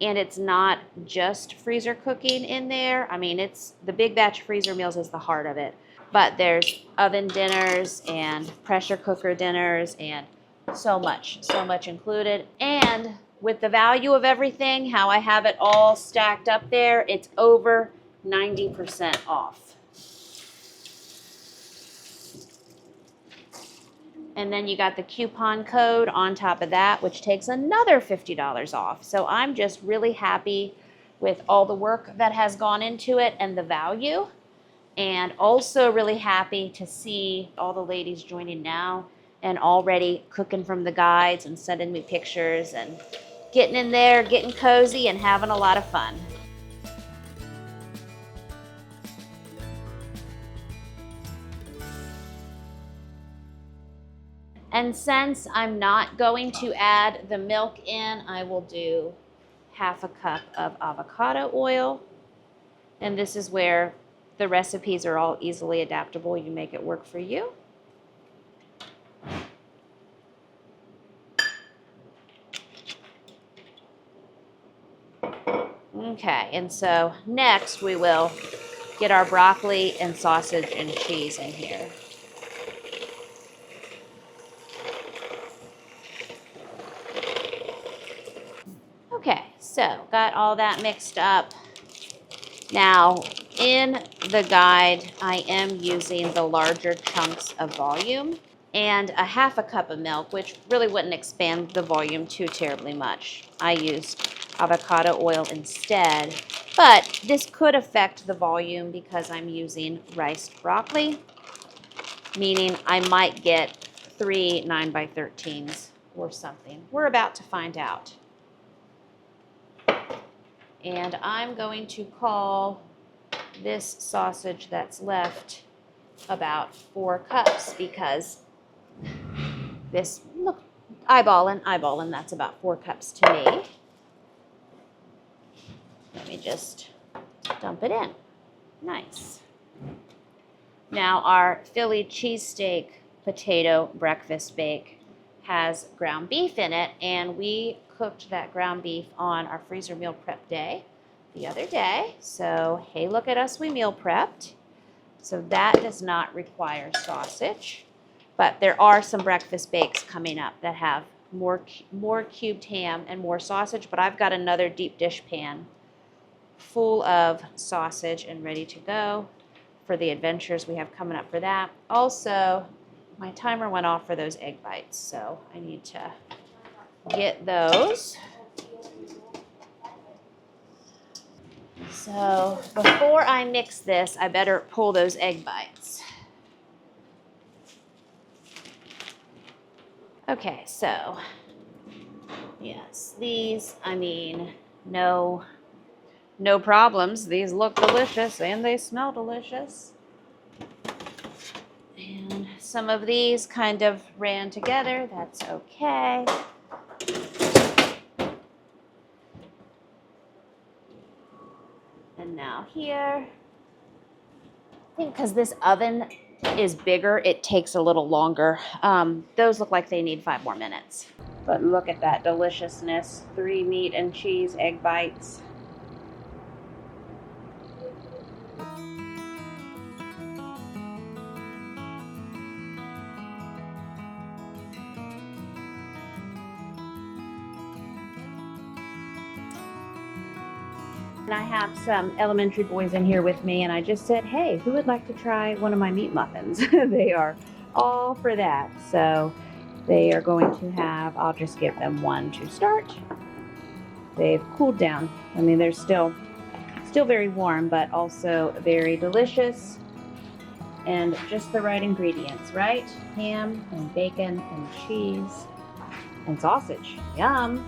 And it's not just freezer cooking in there. I mean, it's the big batch freezer meals is the heart of it. But there's oven dinners and pressure cooker dinners and so much included. And with the value of everything, how I have it all stacked up there, it's over 90% off. And then you got the coupon code on top of that, which takes another $50 off. So I'm just really happy with all the work that has gone into it and the value. And also really happy to see all the ladies joining now and already cooking from the guides and sending me pictures and getting in there, getting cozy, and having a lot of fun. And since I'm not going to add the milk in, I will do half a cup of avocado oil. And this is where the recipes are all easily adaptable. You make it work for you. Okay, and so next we will get our broccoli and sausage and cheese in here. Okay, so got all that mixed up. Now, in the guide, I am using the larger chunks of volume and a half a cup of milk, which really wouldn't expand the volume too terribly much. I used avocado oil instead, but this could affect the volume because I'm using riced broccoli, meaning I might get 3 9x13s or something. We're about to find out. And I'm going to call this sausage that's left about 4 cups because this, look, eyeballing, that's about 4 cups to me. Let me just dump it in. Nice. Now our Philly cheesesteak potato breakfast bake has ground beef in it, and we cooked that ground beef on our freezer meal prep day the other day. So, hey, look at us, we meal prepped. So that does not require sausage, but there are some breakfast bakes coming up that have more cubed ham and more sausage, but I've got another deep dish pan full of sausage and ready to go for the adventures we have coming up for that. Also, my timer went off for those egg bites, so I need to get those. So before I mix this, I better pull those egg bites. Okay, so yes, these, I mean, no problems. These look delicious and they smell delicious. And some of these kind of ran together. That's okay. And now here, I think because this oven is bigger, it takes a little longer. Those look like they need 5 more minutes. But look at that deliciousness. 3 meat and cheese egg bites. And I have some elementary boys in here with me, and I just said, hey, who would like to try one of my meat muffins? They are all for that. So they are going to have, I'll just give them one to start. They've cooled down. I mean, they're still very warm, but also very delicious and just the right ingredients, right? Ham and bacon and cheese and sausage. Yum.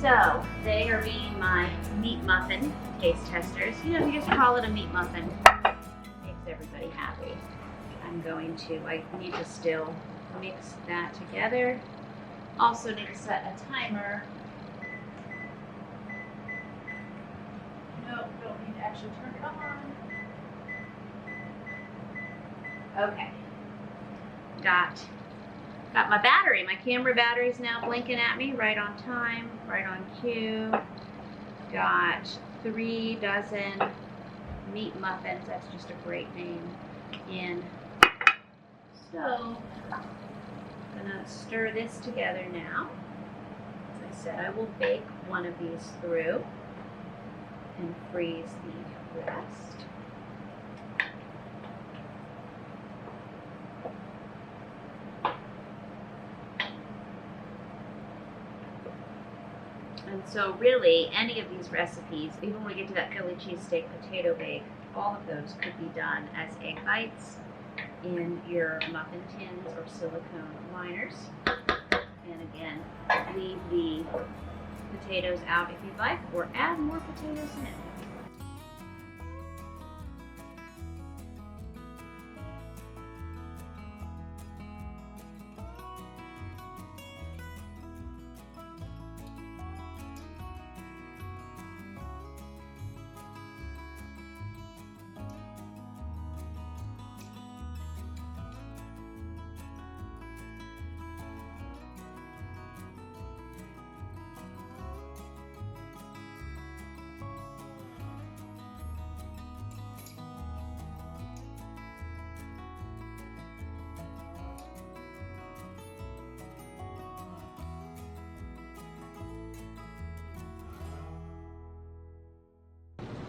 So they are being my meat muffin taste testers. You know, you just call it a meat muffin. Makes everybody happy. I need to still mix that together. Also need to set a timer. No, don't need to actually turn it on. Okay. Got my battery. My camera battery is now blinking at me, right on time, right on cue. Got 3 dozen meat muffins. That's just a great name. In. So, I'm gonna stir this together now. As I said, I will bake one of these through and freeze the rest. And so really, any of these recipes, even when we get to that Philly cheesesteak potato bake, all of those could be done as egg bites in your muffin tins or silicone liners. And again, leave the potatoes out if you'd like, or add more potatoes in.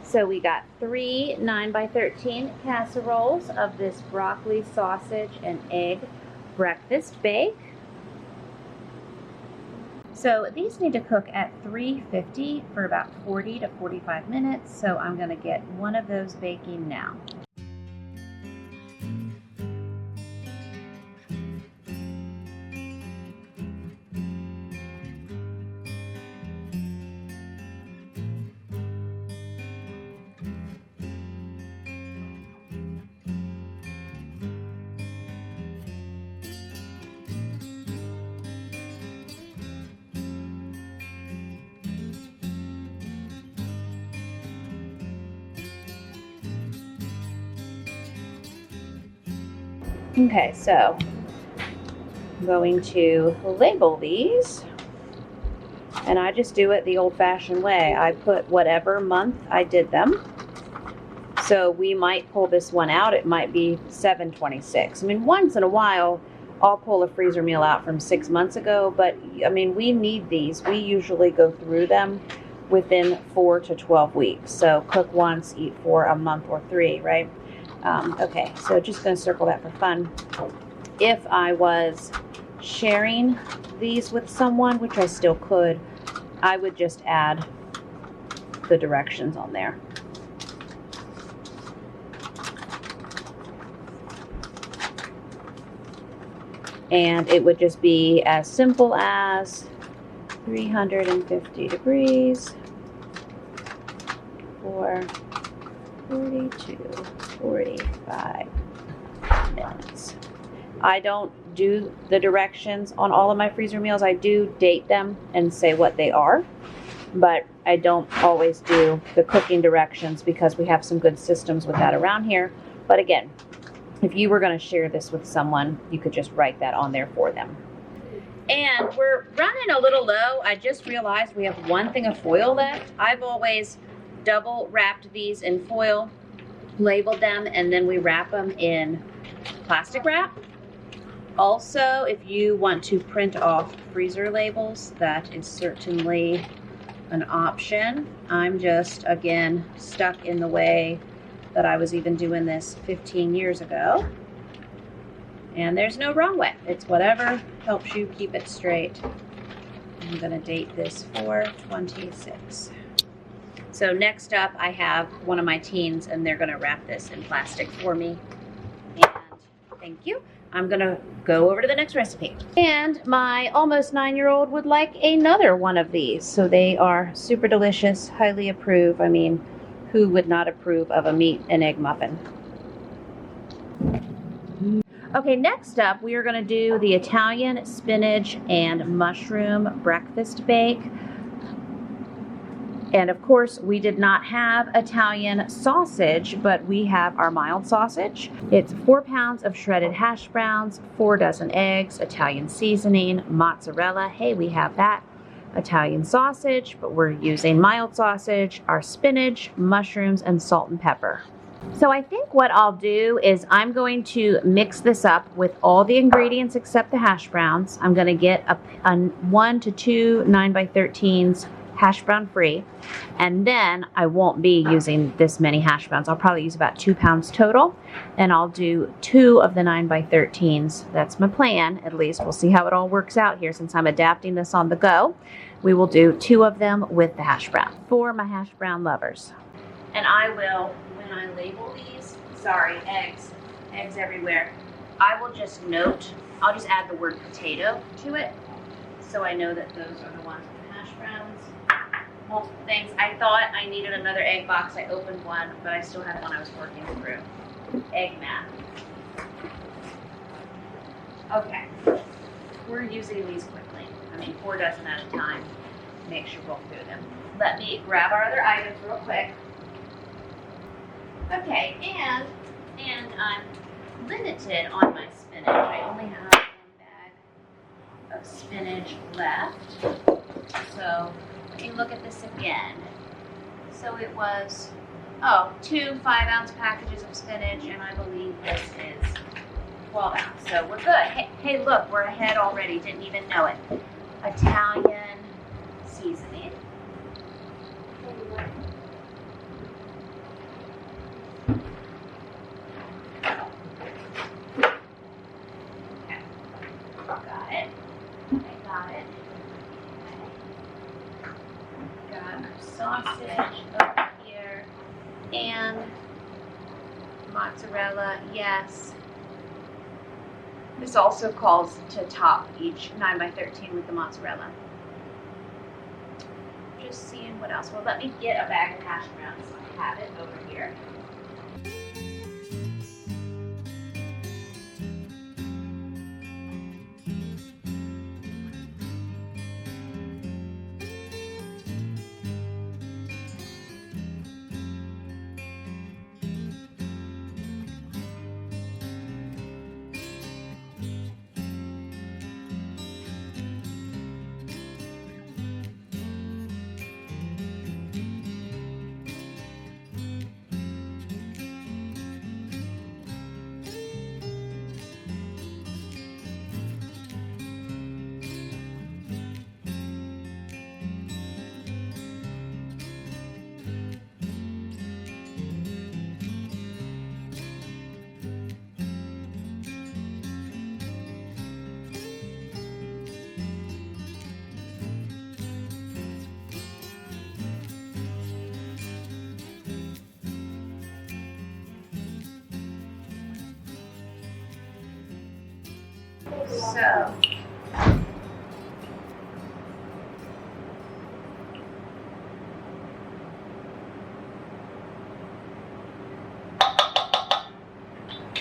So we got 3 9x13 casseroles of this broccoli, sausage, and egg breakfast bake. So these need to cook at 350 for about 40 to 45 minutes. So I'm going to get one of those baking now. Okay, so I'm going to label these, and I just do it the old-fashioned way. I put whatever month I did them. So we might pull this one out. It might be 7/26. I mean, once in a while, I'll pull a freezer meal out from 6 months ago, but I mean, we need these. We usually go through them within 4 to 12 weeks. So cook once, eat for a month or 3, right? Okay, so just going to circle that for fun. If I was sharing these with someone, which I still could, I would just add the directions on there. And it would just be as simple as 350 degrees for 40 to 45 minutes. I don't do the directions on all of my freezer meals. I do date them and say what they are, but I don't always do the cooking directions because we have some good systems with that around here. But again, if you were going to share this with someone, you could just write that on there for them. And we're running a little low. I just realized we have one thing of foil left. I've always double wrapped these in foil, labeled them, and then we wrap them in plastic wrap. Also, if you want to print off freezer labels, that is certainly an option. I'm just, again, stuck in the way that I was even doing this 15 years ago. And there's no wrong way. It's whatever helps you keep it straight. I'm gonna date this 4/26. So next up, I have one of my teens, and they're gonna wrap this in plastic for me. And thank you. I'm gonna go over to the next recipe. And my almost 9-year-old would like another one of these. So they are super delicious, highly approve. I mean, who would not approve of a meat and egg muffin? Okay, next up, we are gonna do the Italian spinach and mushroom breakfast bake. And of course, we did not have Italian sausage, but we have our mild sausage. It's 4 pounds of shredded hash browns, 4 dozen eggs, Italian seasoning, mozzarella. Hey, we have that. Italian sausage, but we're using mild sausage, our spinach, mushrooms, and salt and pepper. So I think what I'll do is I'm going to mix this up with all the ingredients except the hash browns. I'm going to get a 1 to 2 9x13s hash brown free, and then I won't be using this many hash browns. I'll probably use about 2 pounds total, and I'll do 2 of the 9x13s. That's my plan, at least. We'll see how it all works out here since I'm adapting this on the go. We will do 2 of them with the hash brown for my hash brown lovers. And I will, when I label these, sorry, eggs everywhere, I will just note, I'll just add the word potato to it so I know that those are the ones with the hash browns. Multiple things. I thought I needed another egg box. I opened one, but I still had one I was working through. Egg math. Okay. We're using these quickly. I mean, 4 dozen at a time. Make sure we'll do them. Let me grab our other items real quick. Okay, and I'm limited on my spinach. I only have 1 bag of spinach left. So let me look at this again. So it was, 2 5-ounce packages of spinach, and I believe this is 12 ounce. So we're good. Hey, look, we're ahead already. Didn't even know it. Italian seasoning. some sausage over here and mozzarella, yes. This also calls to top each 9x13 with the mozzarella. Just seeing what else. Well, let me get a bag of hash browns so I have it over here. So,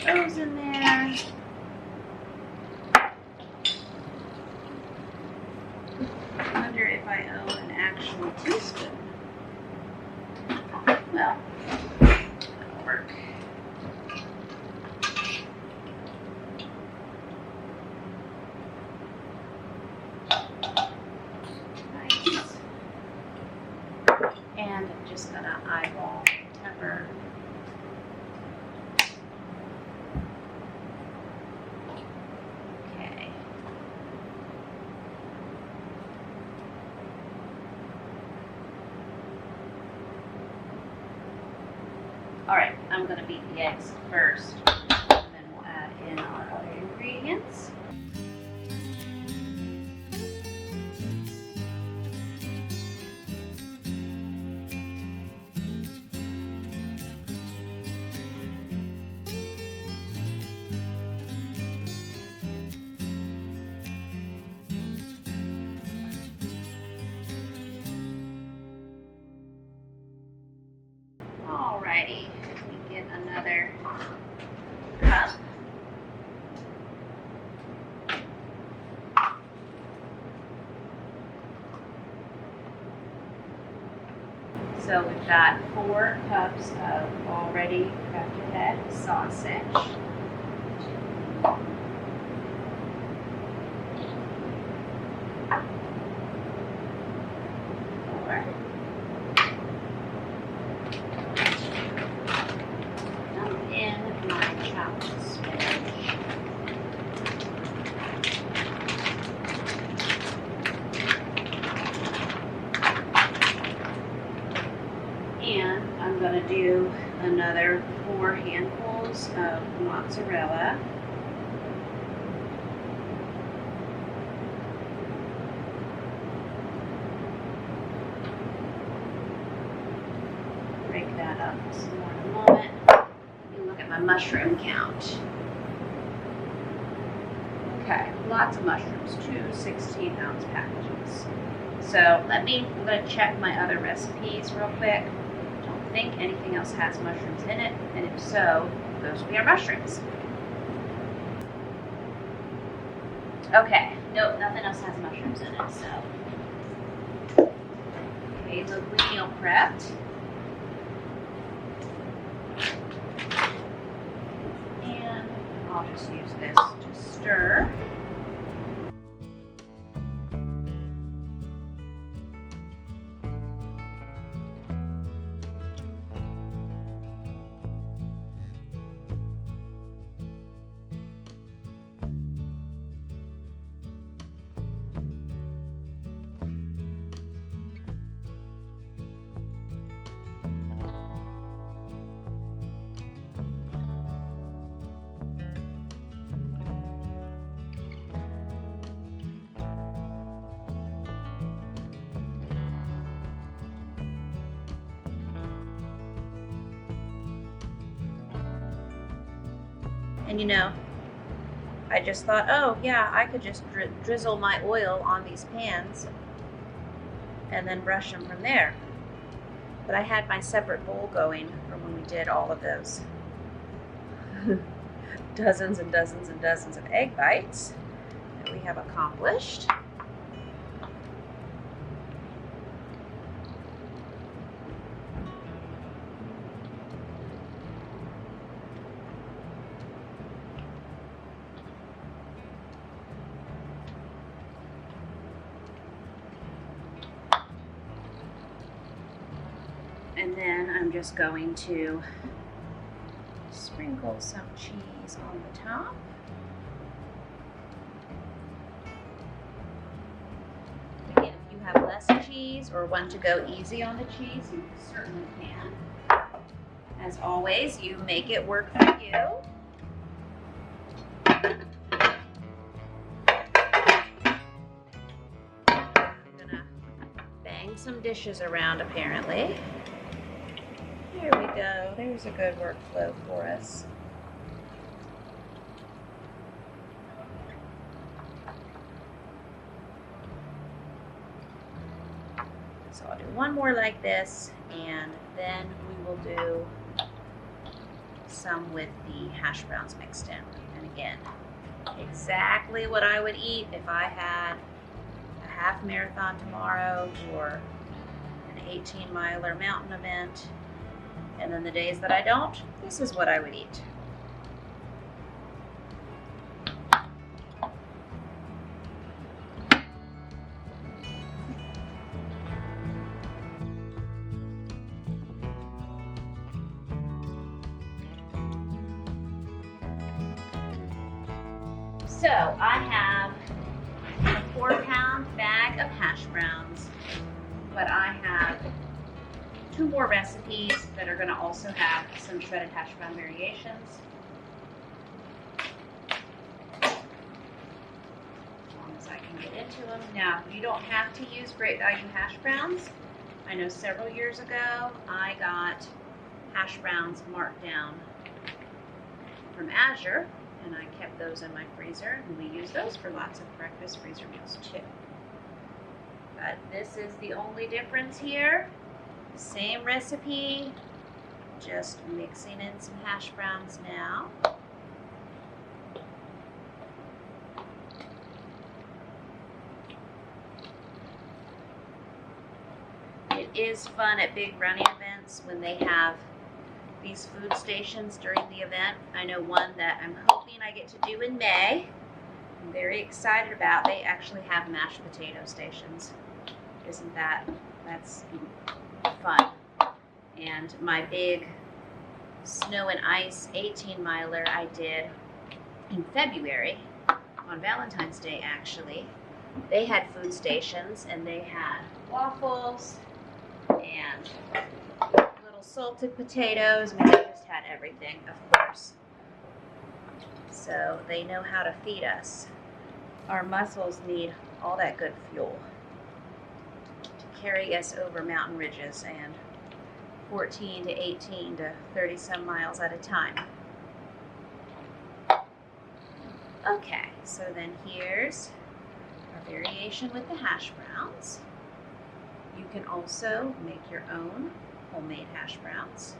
those in there. I wonder if I own an actual teaspoon. Well, that'll work. And I'm just gonna eyeball pepper. Okay. All right, I'm gonna beat the eggs first, and then we'll add in our other ingredients. Alrighty, let me get another cup. So we've got 4 cups of already cracked head sausage. And I'm going to do another 4 handfuls of mozzarella. Break that up some more in a moment. Let me look at my mushroom count. Okay, lots of mushrooms, 2 16-ounce packages. So I'm going to check my other recipes real quick. Don't think anything else has mushrooms in it, and if so, those will be our mushrooms. Okay, nope, nothing else has mushrooms in it, so. Okay, locally meal prepped. And I'll just use this to stir. And you know, I just thought, oh yeah, I could just drizzle my oil on these pans and then brush them from there. But I had my separate bowl going from when we did all of those dozens and dozens and dozens of egg bites that we have accomplished. And then I'm just going to sprinkle some cheese on the top. Again, if you have less cheese or want to go easy on the cheese, you certainly can. As always, you make it work for you. I'm gonna bang some dishes around apparently. There we go. There's a good workflow for us. So I'll do one more like this, and then we will do some with the hash browns mixed in. And again, exactly what I would eat if I had a half marathon tomorrow or an 18-miler mountain event. And then the days that I don't, this is what I would eat. So I have a 4-pound bag of hash browns, but I have 2 more recipes that are going to also have some shredded hash brown variations. As long as I can get into them. Now, you don't have to use Great Value hash browns. I know several years ago I got hash browns marked down from Azure, and I kept those in my freezer, and we use those for lots of breakfast freezer meals too. But this is the only difference here. Same recipe, just mixing in some hash browns now. It is fun at big running events when they have these food stations during the event. I know one that I'm hoping I get to do in May. I'm very excited about. They actually have mashed potato stations. Isn't that's fun. And my big snow and ice 18-miler I did in February, on Valentine's Day actually. They had food stations, and they had waffles and little salted potatoes. I mean, they just had everything, of course. So they know how to feed us. Our muscles need all that good fuel to carry us over mountain ridges and 14 to 18 to 30 some miles at a time. Okay, so then here's our variation with the hash browns. You can also make your own homemade hash browns.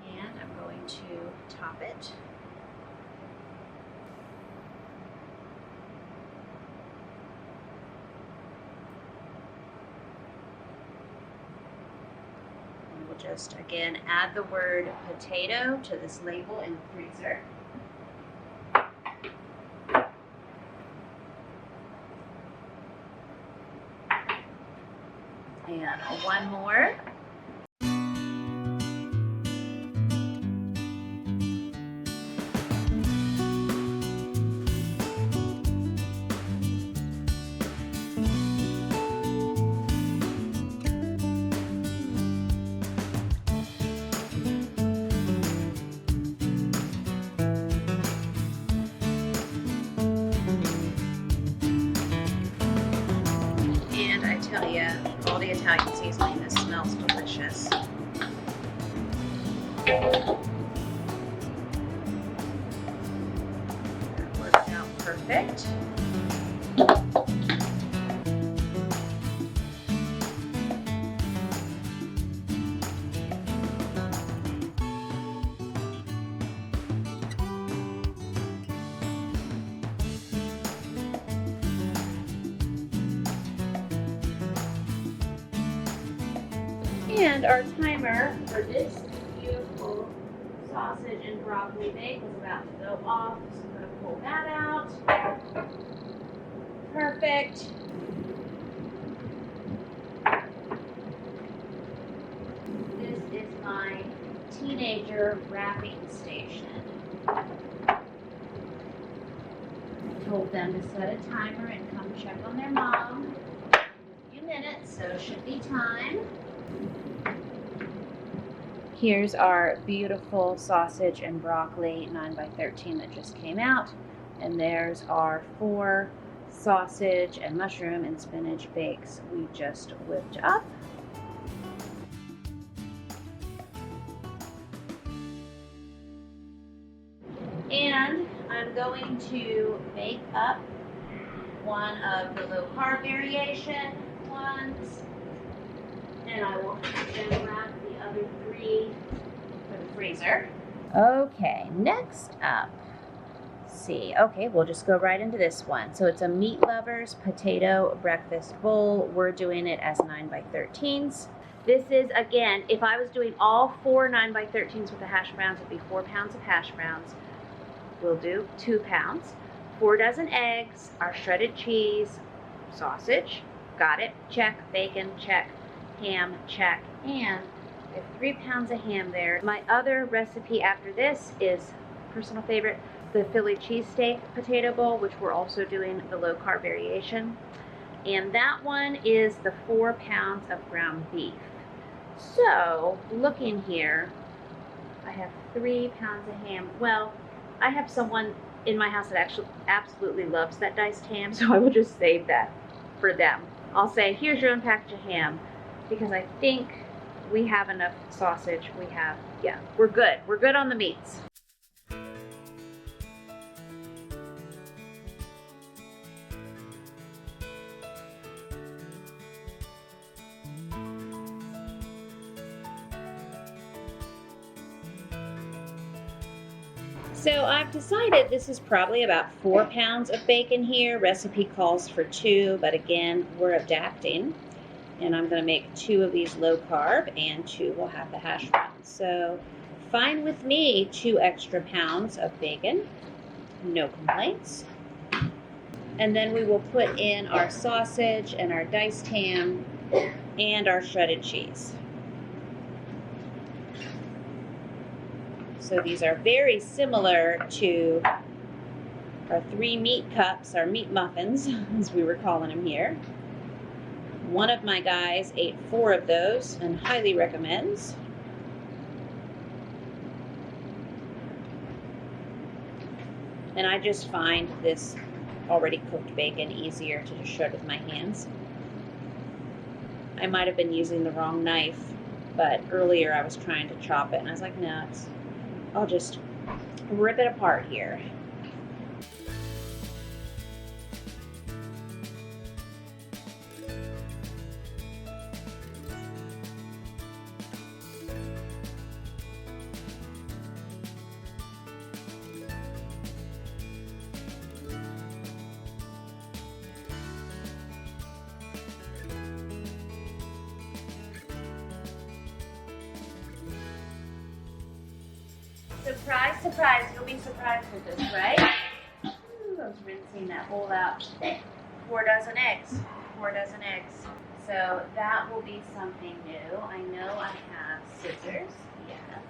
And I'm going to top it. Just again add the word potato to this label in the freezer. And one more. Italian seasoning. This smells delicious. That worked out perfect. And our timer for this beautiful sausage and broccoli bake is about to go off, so I'm going to pull that out. Perfect. This is my teenager wrapping station. I told them to set a timer and come check on their mom in a few minutes, so it should be time. Here's our beautiful sausage and broccoli 9x13 that just came out. And there's our 4 sausage and mushroom and spinach bakes we just whipped up. And I'm going to bake up one of the low carb variation ones. And I will then wrap the other 3 for the freezer. Okay, next up, let's see. Okay, we'll just go right into this one. So it's a Meat Lovers potato breakfast bowl. We're doing it as 9x13s. This is, again, if I was doing all 4 9x13s with the hash browns, it'd be 4 pounds of hash browns. We'll do 2 pounds. 4 dozen eggs, our shredded cheese, sausage, got it, check, bacon, check, ham, check, and I have 3 pounds of ham there. My other recipe after this is personal favorite, the Philly cheesesteak potato bowl, which we're also doing the low carb variation. And that one is the 4 pounds of ground beef. So, looking here, I have 3 pounds of ham. Well, I have someone in my house that actually absolutely loves that diced ham, so I will just save that for them. I'll say, here's your own package of ham, because I think we have enough sausage. We have, yeah, we're good. We're good on the meats. So I've decided this is probably about 4 pounds of bacon here. Recipe calls for 2, but again, we're adapting. And I'm going to make 2 of these low carb and 2 will have the hash browns. So fine with me, 2 extra pounds of bacon, no complaints. And then we will put in our sausage and our diced ham and our shredded cheese. So these are very similar to our 3 meat cups, our meat muffins, as we were calling them here. One of my guys ate 4 of those and highly recommends. And I just find this already cooked bacon easier to just shred with my hands. I might have been using the wrong knife, but earlier I was trying to chop it and I was like, no, I'll just rip it apart here. Surprise, surprise, you'll be surprised with this, right? Ooh, I was rinsing that bowl out. 4 dozen eggs, 4 dozen eggs. So that will be something new. I know I have scissors, yes.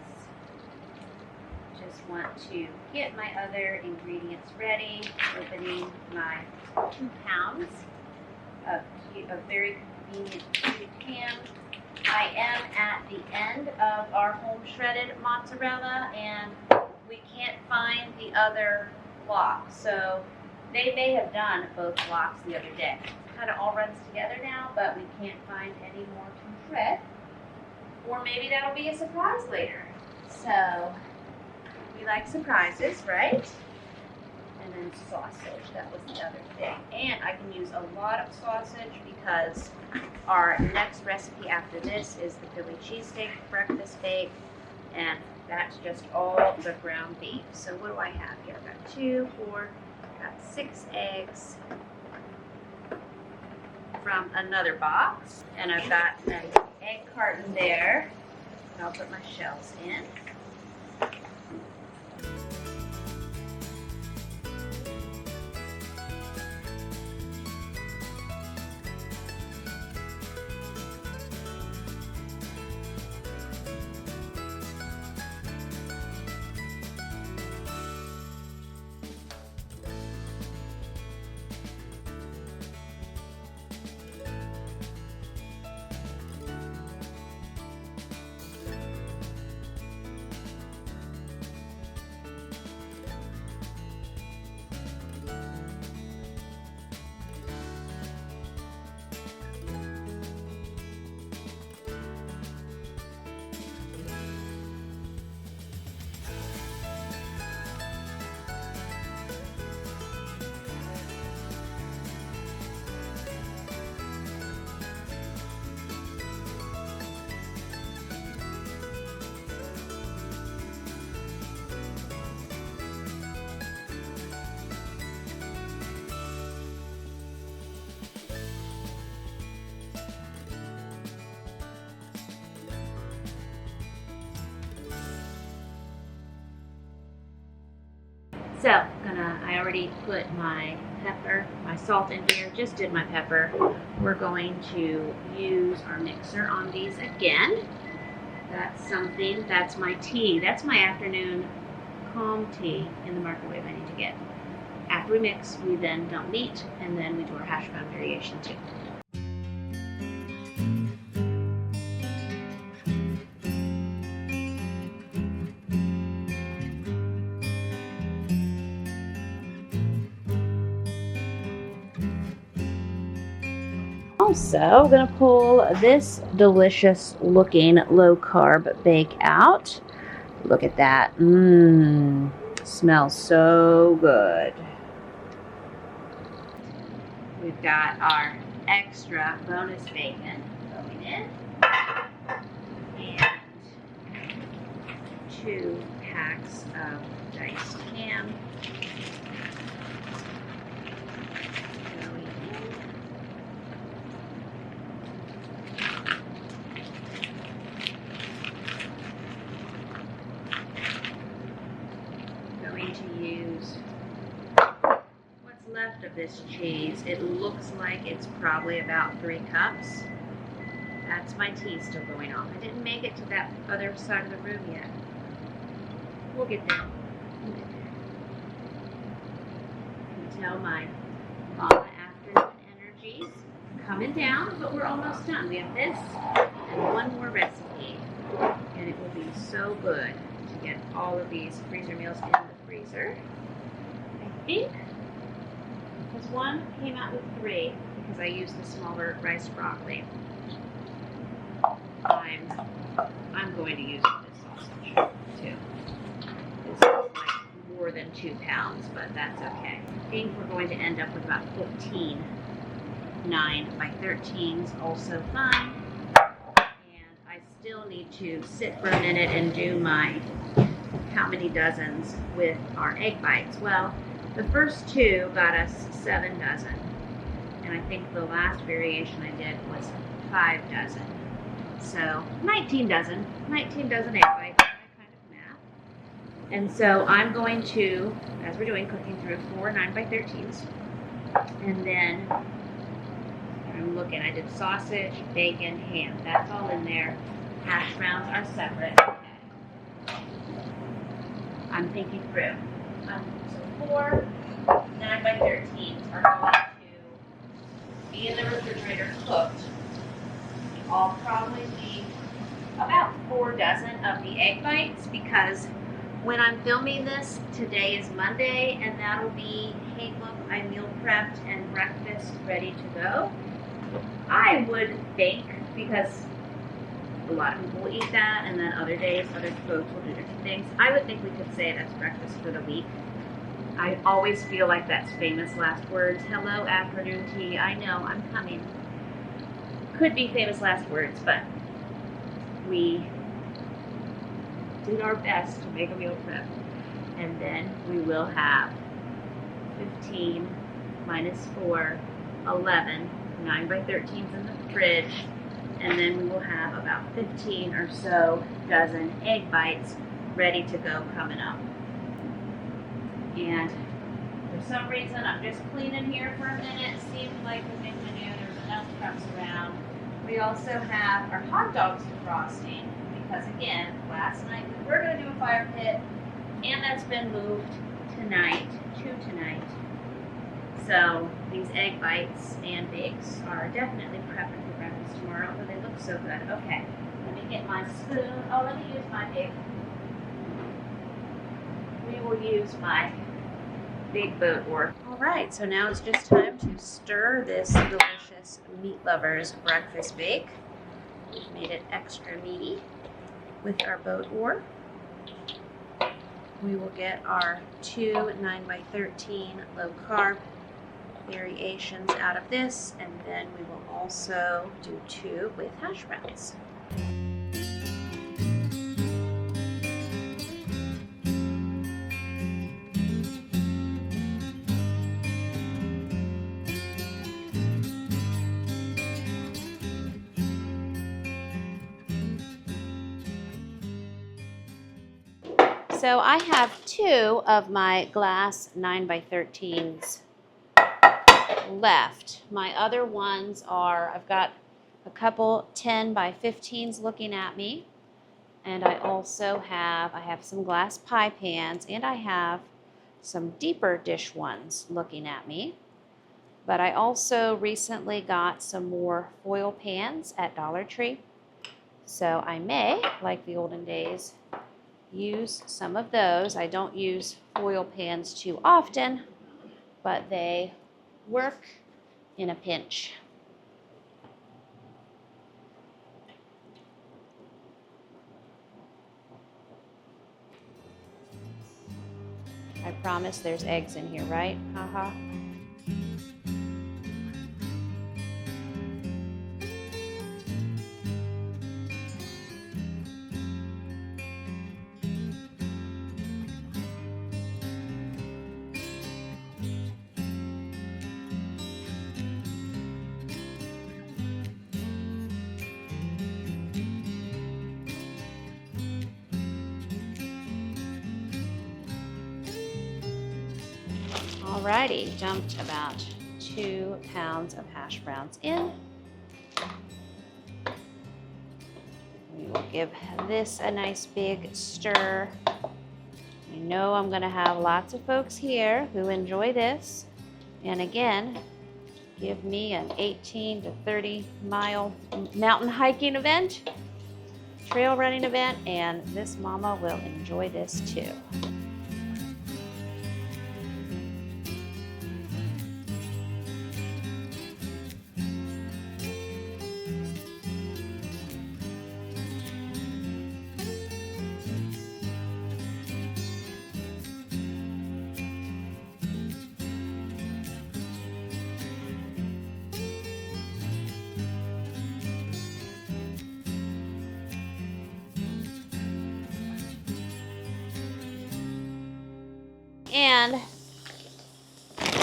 Just want to get my other ingredients ready. Opening my 2 pounds of very convenient cubed ham. I am at the end of our home shredded mozzarella and we can't find the other block. So they may have done both blocks the other day. kind of all runs together now, but we can't find any more to shred. Or maybe that'll be a surprise later. So, we like surprises, right? And then sausage, that was the other thing. And I can use a lot of sausage because our next recipe after this is the Philly cheesesteak breakfast bake. And that's just all the ground beef. So what do I have here? I've got 2, 4, got 6 eggs from another box. And I've got an egg carton there. And I'll put my shells in. So, I already put my pepper, my salt in here, just did my pepper. We're going to use our mixer on these again. That's my tea. That's my afternoon calm tea in the microwave I need to get. After we mix, we then dump meat, and then we do our hash brown variation too. Also, I'm going to pull this delicious looking low carb bake out. Look at that. Smells so good. We've got our extra bonus bacon going in. And 2 packs of diced ham. To use what's left of this cheese. It looks like it's probably about 3 cups. That's my tea still going on. I didn't make it to that other side of the room yet. We'll get there. You can tell my mama afternoon energies coming down, but we're almost done. We have this and one more recipe, and it will be so good to get all of these freezer meals in the freezer. I think because one came out with 3 because I used the smaller rice broccoli. I'm going to use this sausage too. This is like more than 2 pounds, but that's okay. I think we're going to end up with about 15 9 by 13s, also fine. And I still need to sit for a minute and do my how many dozens with our egg bites. Well, the first 2 got us 7 dozen, and I think the last variation I did was 5 dozen. So 19 dozen egg bites, that kind of math. And so I'm going to, as we're doing, cooking through 4 9 by 13s, and then I'm looking, I did sausage, bacon, ham, that's all in there. Hash browns are separate. I'm thinking through. So 4 9 by 13s are going to be in the refrigerator cooked. I'll probably leave about 4 dozen of the egg bites because When I'm filming this, today is Monday, and that'll be, hey look, I meal prepped and breakfast ready to go. I would think, because a lot of people will eat that, and then other days, other folks will do different things. I would think we could say that's breakfast for the week. I always feel like that's famous last words. Hello, afternoon tea. I know, I'm coming. Could be famous last words, but we did our best to make a meal prep. And then we will have 15 minus 4, 11, 9 by 13s in the fridge. And then we will have about 15 or so dozen egg bites ready to go coming up. And for some reason, I'm just cleaning here for a minute. Seems like the big menu, there's enough cups around. We also have our hot dogs defrosting because, again, last night we were going to do a fire pit, and that's been moved to tonight. So these egg bites and bakes are definitely prepping for breakfast tomorrow, but they look so good. Okay, let me get my spoon. Oh, let me use my big. We will use my big boat oar. All right, so now it's just time to stir this delicious Meat Lovers breakfast bake. We've made it extra meaty with our boat oar. We will get our 2 9 by 13 low carb variations out of this, and then we will also do 2 with hash browns. So I have 2 of my glass 9 by 13s left. My other ones are, I've got a couple 10 by 15s looking at me, and I also have some glass pie pans, and I have some deeper dish ones looking at me. But I also recently got some more foil pans at Dollar Tree, so I may, like the olden days, use some of those. I don't use foil pans too often, but they work in a pinch. I promise there's eggs in here, right? Haha. Alrighty, dumped about 2 pounds of hash browns in. We will give this a nice big stir. I know I'm going to have lots of folks here who enjoy this. And again, give me an 18 to 30 mile mountain hiking event, trail running event, and this mama will enjoy this too. And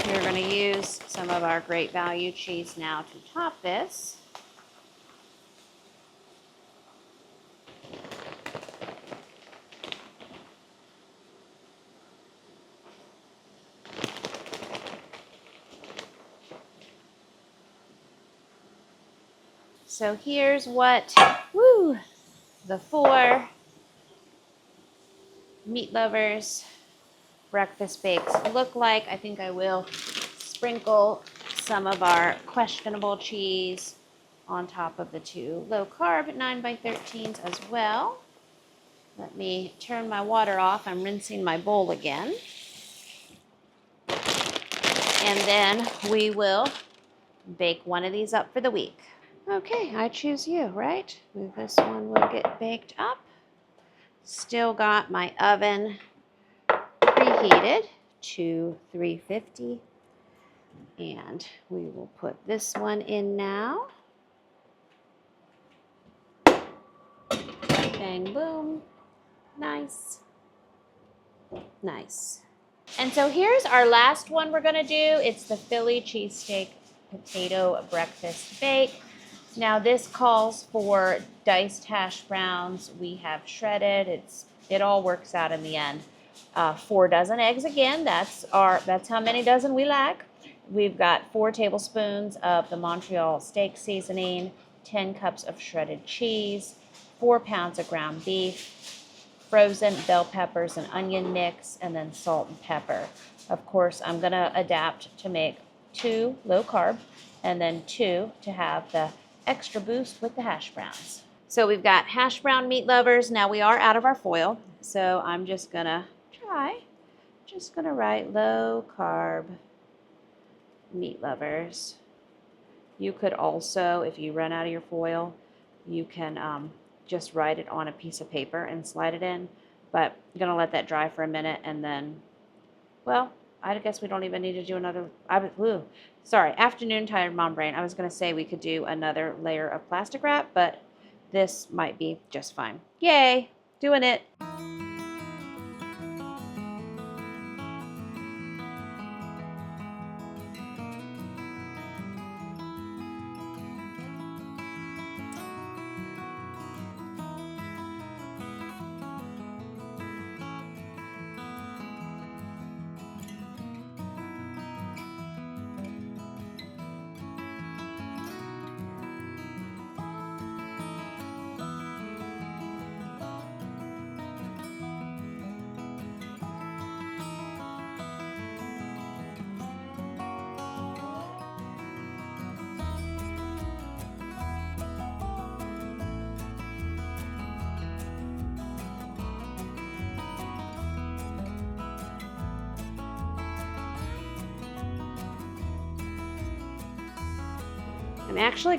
we're going to use some of our Great Value cheese now to top this. So here's what the 4 Meat Lovers breakfast bakes look like. I think I will sprinkle some of our questionable cheese on top of the 2 low carb 9 by 13s as well. Let me turn my water off. I'm rinsing my bowl again. And then we will bake one of these up for the week. Okay, I choose you, right? This one will get baked up. Still got my oven preheated to 350. And we will put this one in now. Bang, boom. Nice. Nice. And so here's our last one we're gonna do. It's the Philly cheesesteak potato breakfast bake. Now this calls for diced hash browns. We have shredded. It all works out in the end. 4 dozen eggs again. That's how many dozen we like. We've got 4 tablespoons of the Montreal steak seasoning, 10 cups of shredded cheese, 4 pounds of ground beef, frozen bell peppers and onion mix, and then salt and pepper. Of course, I'm gonna adapt to make 2 low carb and then 2 to have the extra boost with the hash browns. So we've got hash brown meat lovers. Now we are out of our foil, so I'm just gonna write low carb meat lovers. You could also, if you run out of your foil, you can just write it on a piece of paper and slide it in. But I'm gonna let that dry for a minute, and then, well, I guess we don't even need to do another. Afternoon tired mom brain. I was gonna say we could do another layer of plastic wrap, but this might be just fine. Yay, doing it.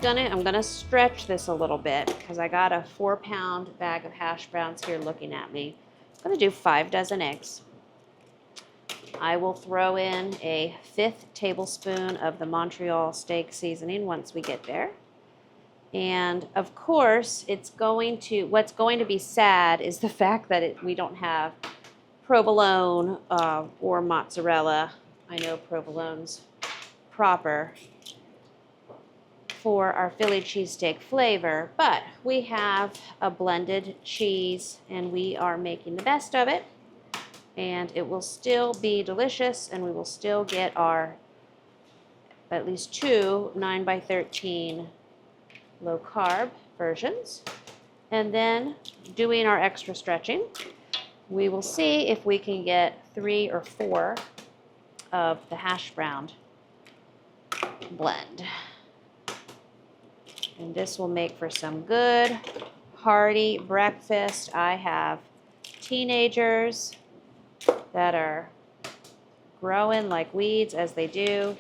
I'm gonna stretch this a little bit because I got a 4-pound bag of hash browns here looking at me. I'm gonna do 5 dozen eggs. I will throw in a 1/5 tablespoon of the Montreal steak seasoning once we get there. And of course, what's going to be sad is the fact that we don't have provolone or mozzarella. I know provolone's proper for our Philly cheesesteak flavor, but we have a blended cheese and we are making the best of it, and it will still be delicious, and we will still get our at least 2 9x13 low carb versions. And then doing our extra stretching, we will see if we can get 3 or 4 of the hash brown blend. And this will make for some good, hearty breakfast. I have teenagers that are growing like weeds, as they do.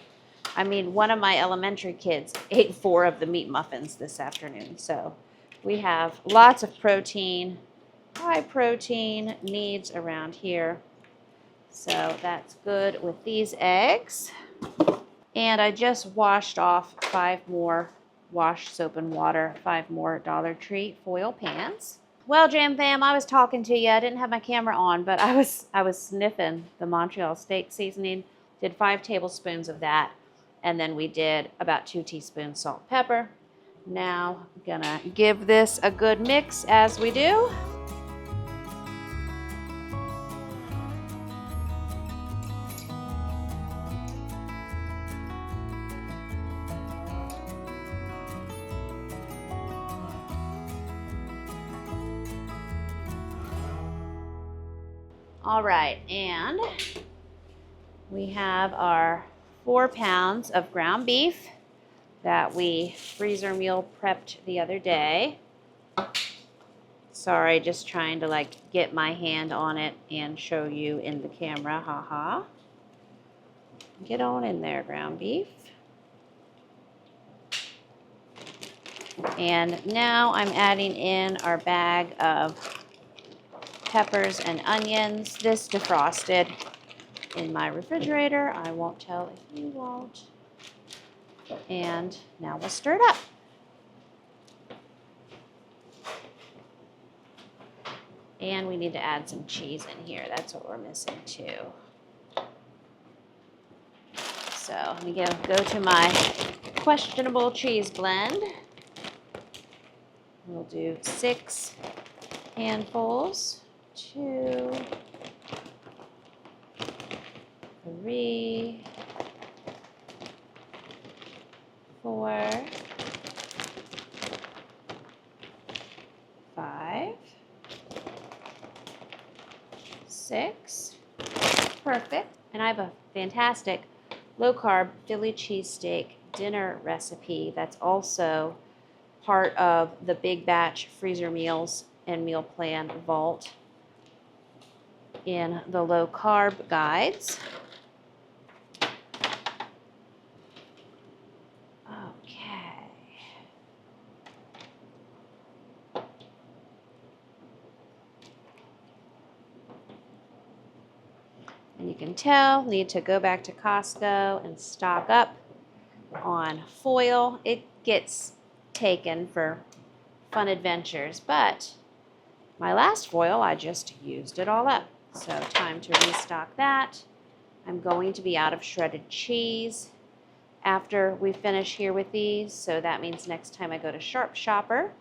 I mean, one of my elementary kids ate 4 of the meat muffins this afternoon. So we have lots of protein, high protein needs around here. So that's good with these eggs. And I just washed off 5 more wash soap and water, 5 more Dollar Tree foil pans. Well, Jam Fam, I was talking to you. I didn't have my camera on, but I was sniffing the Montreal steak seasoning. Did 5 tablespoons of that, and then we did about 2 teaspoons salt and pepper. Now I'm gonna give this a good mix as we do. All right, and we have our 4 pounds of ground beef that we freezer meal prepped the other day. Sorry, just trying to like get my hand on it and show you in the camera, haha. Get on in there, ground beef. And now I'm adding in our bag of peppers and onions. This defrosted in my refrigerator. I won't tell if you won't. And now we'll stir it up. And we need to add some cheese in here. That's what we're missing too. So let me go to my questionable cheese blend. We'll do 6 handfuls, 2, 3, 4, 5, 6. Perfect. And I have a fantastic low-carb Philly cheesesteak dinner recipe that's also part of the Big Batch Freezer Meals and Meal Plan Vault in the low-carb guides. Okay. And you can tell, need to go back to Costco and stock up on foil. It gets taken for fun adventures, but my last foil, I just used it all up. So time to restock that. I'm going to be out of shredded cheese after we finish here with these, so that means next time I go to Sharp Shopper,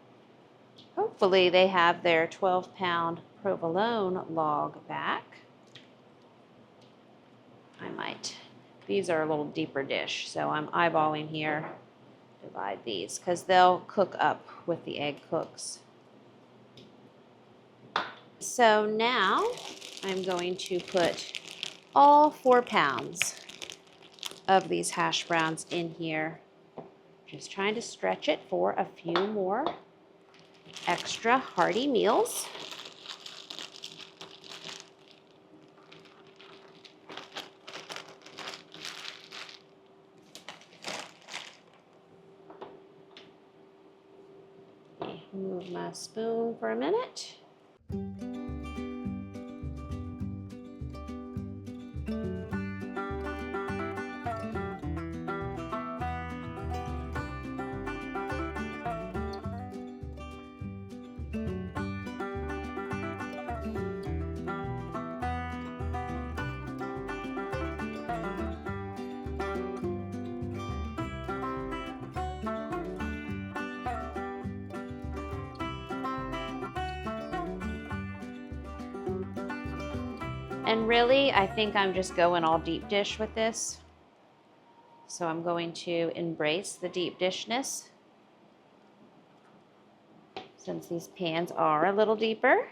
hopefully they have their 12-pound provolone log back. I might. These are a little deeper dish, so I'm eyeballing here. Divide these because they'll cook up with the egg cooks. So now I'm going to put all 4 pounds of these hash browns in here. Just trying to stretch it for a few more extra hearty meals. Move my spoon for a minute. And really, I think I'm just going all deep dish with this. So I'm going to embrace the deep dishness since these pans are a little deeper.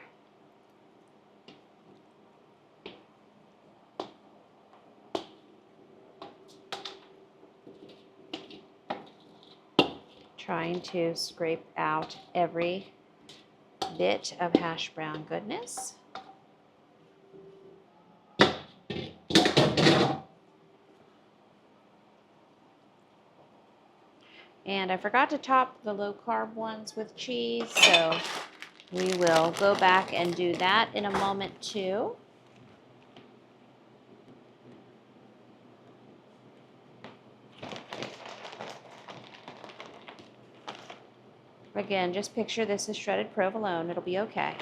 Trying to scrape out every bit of hash brown goodness. And I forgot to top the low-carb ones with cheese, so we will go back and do that in a moment too. Again, just picture this as shredded provolone. It'll be okay.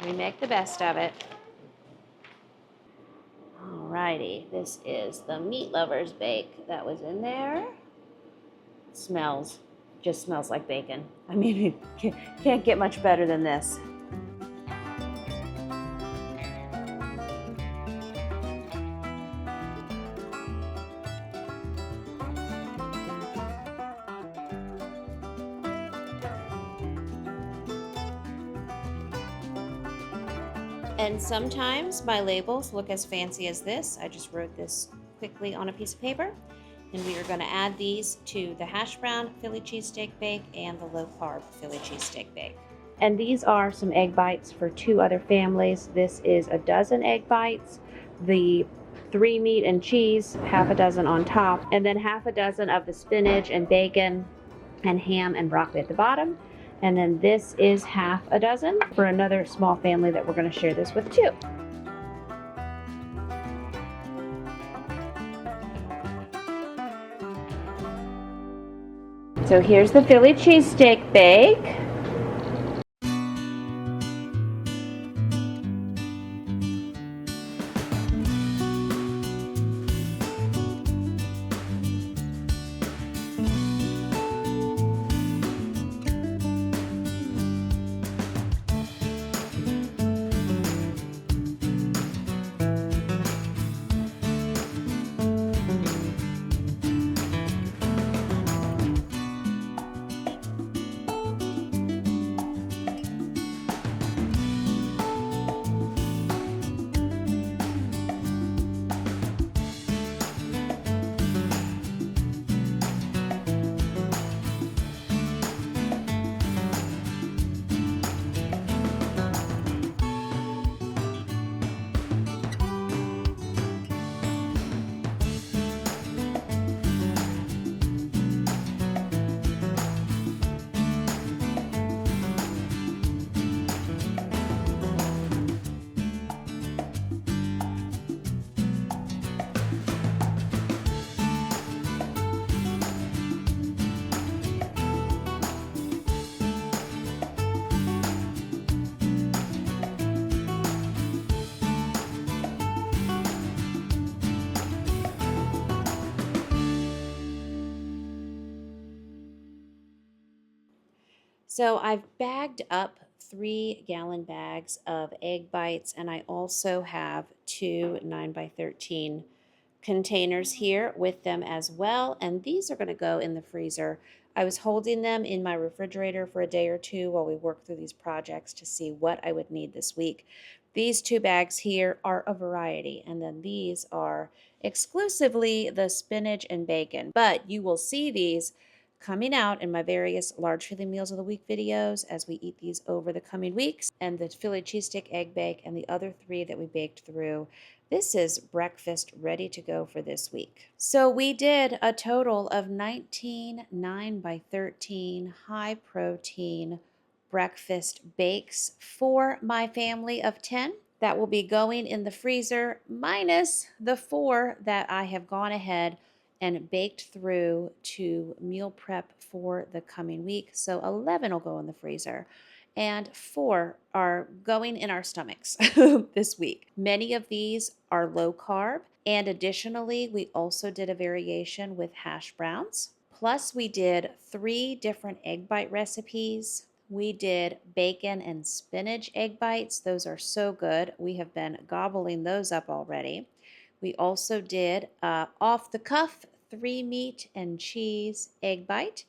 We make the best of it. Alrighty, this is the Meat Lovers bake that was in there. Just smells like bacon. I mean, it can't get much better than this. And sometimes my labels look as fancy as this. I just wrote this quickly on a piece of paper. And we are going to add these to the hash brown Philly cheesesteak bake and the low carb Philly cheesesteak bake. And these are some egg bites for 2 other families. This is a dozen egg bites, the 3 meat and cheese, half a dozen on top, and then half a dozen of the spinach and bacon and ham and broccoli at the bottom. And then this is half a dozen for another small family that we're going to share this with too. So here's the Philly cheesesteak bake. So I've bagged up 3-gallon bags of egg bites, and I also have 2 9x13 containers here with them as well, and these are going to go in the freezer. I was holding them in my refrigerator for a day or two while we work through these projects to see what I would need this week. These 2 bags here are a variety, and then these are exclusively the spinach and bacon, but you will see these coming out in my various large Philly meals of the week videos as we eat these over the coming weeks. And the Philly cheesesteak egg bake and the other 3 that we baked through, this is breakfast ready to go for this week. So we did a total of 19 9x13 high protein breakfast bakes for my family of 10. That will be going in the freezer minus the 4 that I have gone ahead and baked through to meal prep for the coming week. So 11 will go in the freezer and 4 are going in our stomachs this week. Many of these are low carb, and additionally, we also did a variation with hash browns. Plus, we did 3 different egg bite recipes. We did bacon and spinach egg bites. Those are so good. We have been gobbling those up already. We also did off the cuff 3 meat and cheese egg bite,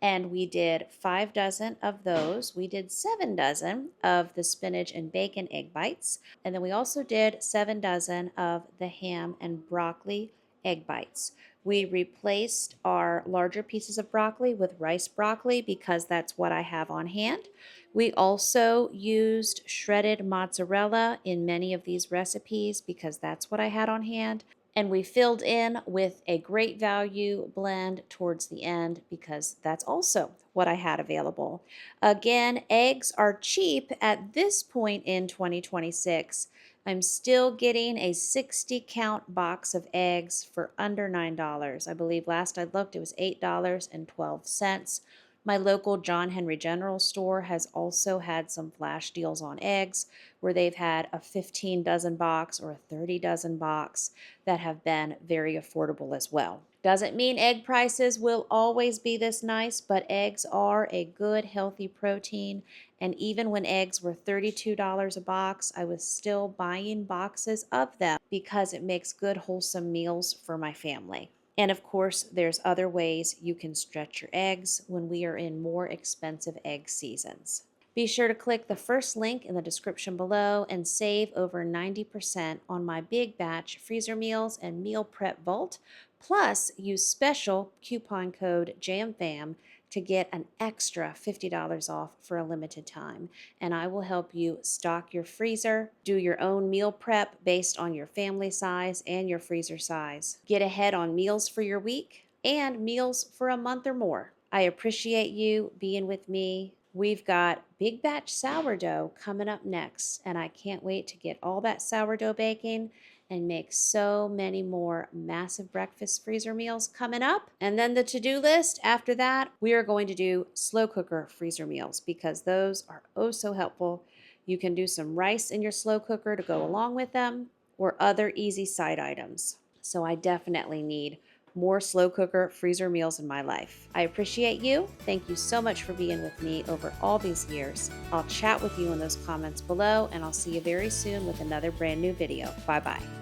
and we did 5 dozen of those. We did 7 dozen of the spinach and bacon egg bites, and then we also did 7 dozen of the ham and broccoli egg bites. We replaced our larger pieces of broccoli with rice broccoli because that's what I have on hand. We also used shredded mozzarella in many of these recipes because that's what I had on hand. And we filled in with a great value blend towards the end because that's also what I had available. Again, eggs are cheap at this point in 2026. I'm still getting a 60 count box of eggs for under $9. I believe last I looked it was $8.12. My local John Henry General store has also had some flash deals on eggs where they've had a 15 dozen box or a 30 dozen box that have been very affordable as well. Doesn't mean egg prices will always be this nice, but eggs are a good, healthy protein. And even when eggs were $32 a box, I was still buying boxes of them because it makes good, wholesome meals for my family. And of course, there's other ways you can stretch your eggs when we are in more expensive egg seasons. Be sure to click the first link in the description below and save over 90% on my big batch freezer meals and meal prep vault. Plus, use special coupon code JAMFAM to get an extra $50 off for a limited time. And I will help you stock your freezer, do your own meal prep based on your family size and your freezer size. Get ahead on meals for your week and meals for a month or more. I appreciate you being with me. We've got big batch sourdough coming up next, and I can't wait to get all that sourdough baking and make so many more massive breakfast freezer meals coming up. And then the to-do list after that, we are going to do slow cooker freezer meals because those are oh so helpful. You can do some rice in your slow cooker to go along with them or other easy side items. So I definitely need more slow cooker freezer meals in my life. I appreciate you. Thank you so much for being with me over all these years. I'll chat with you in those comments below, and I'll see you very soon with another brand new video. Bye-bye.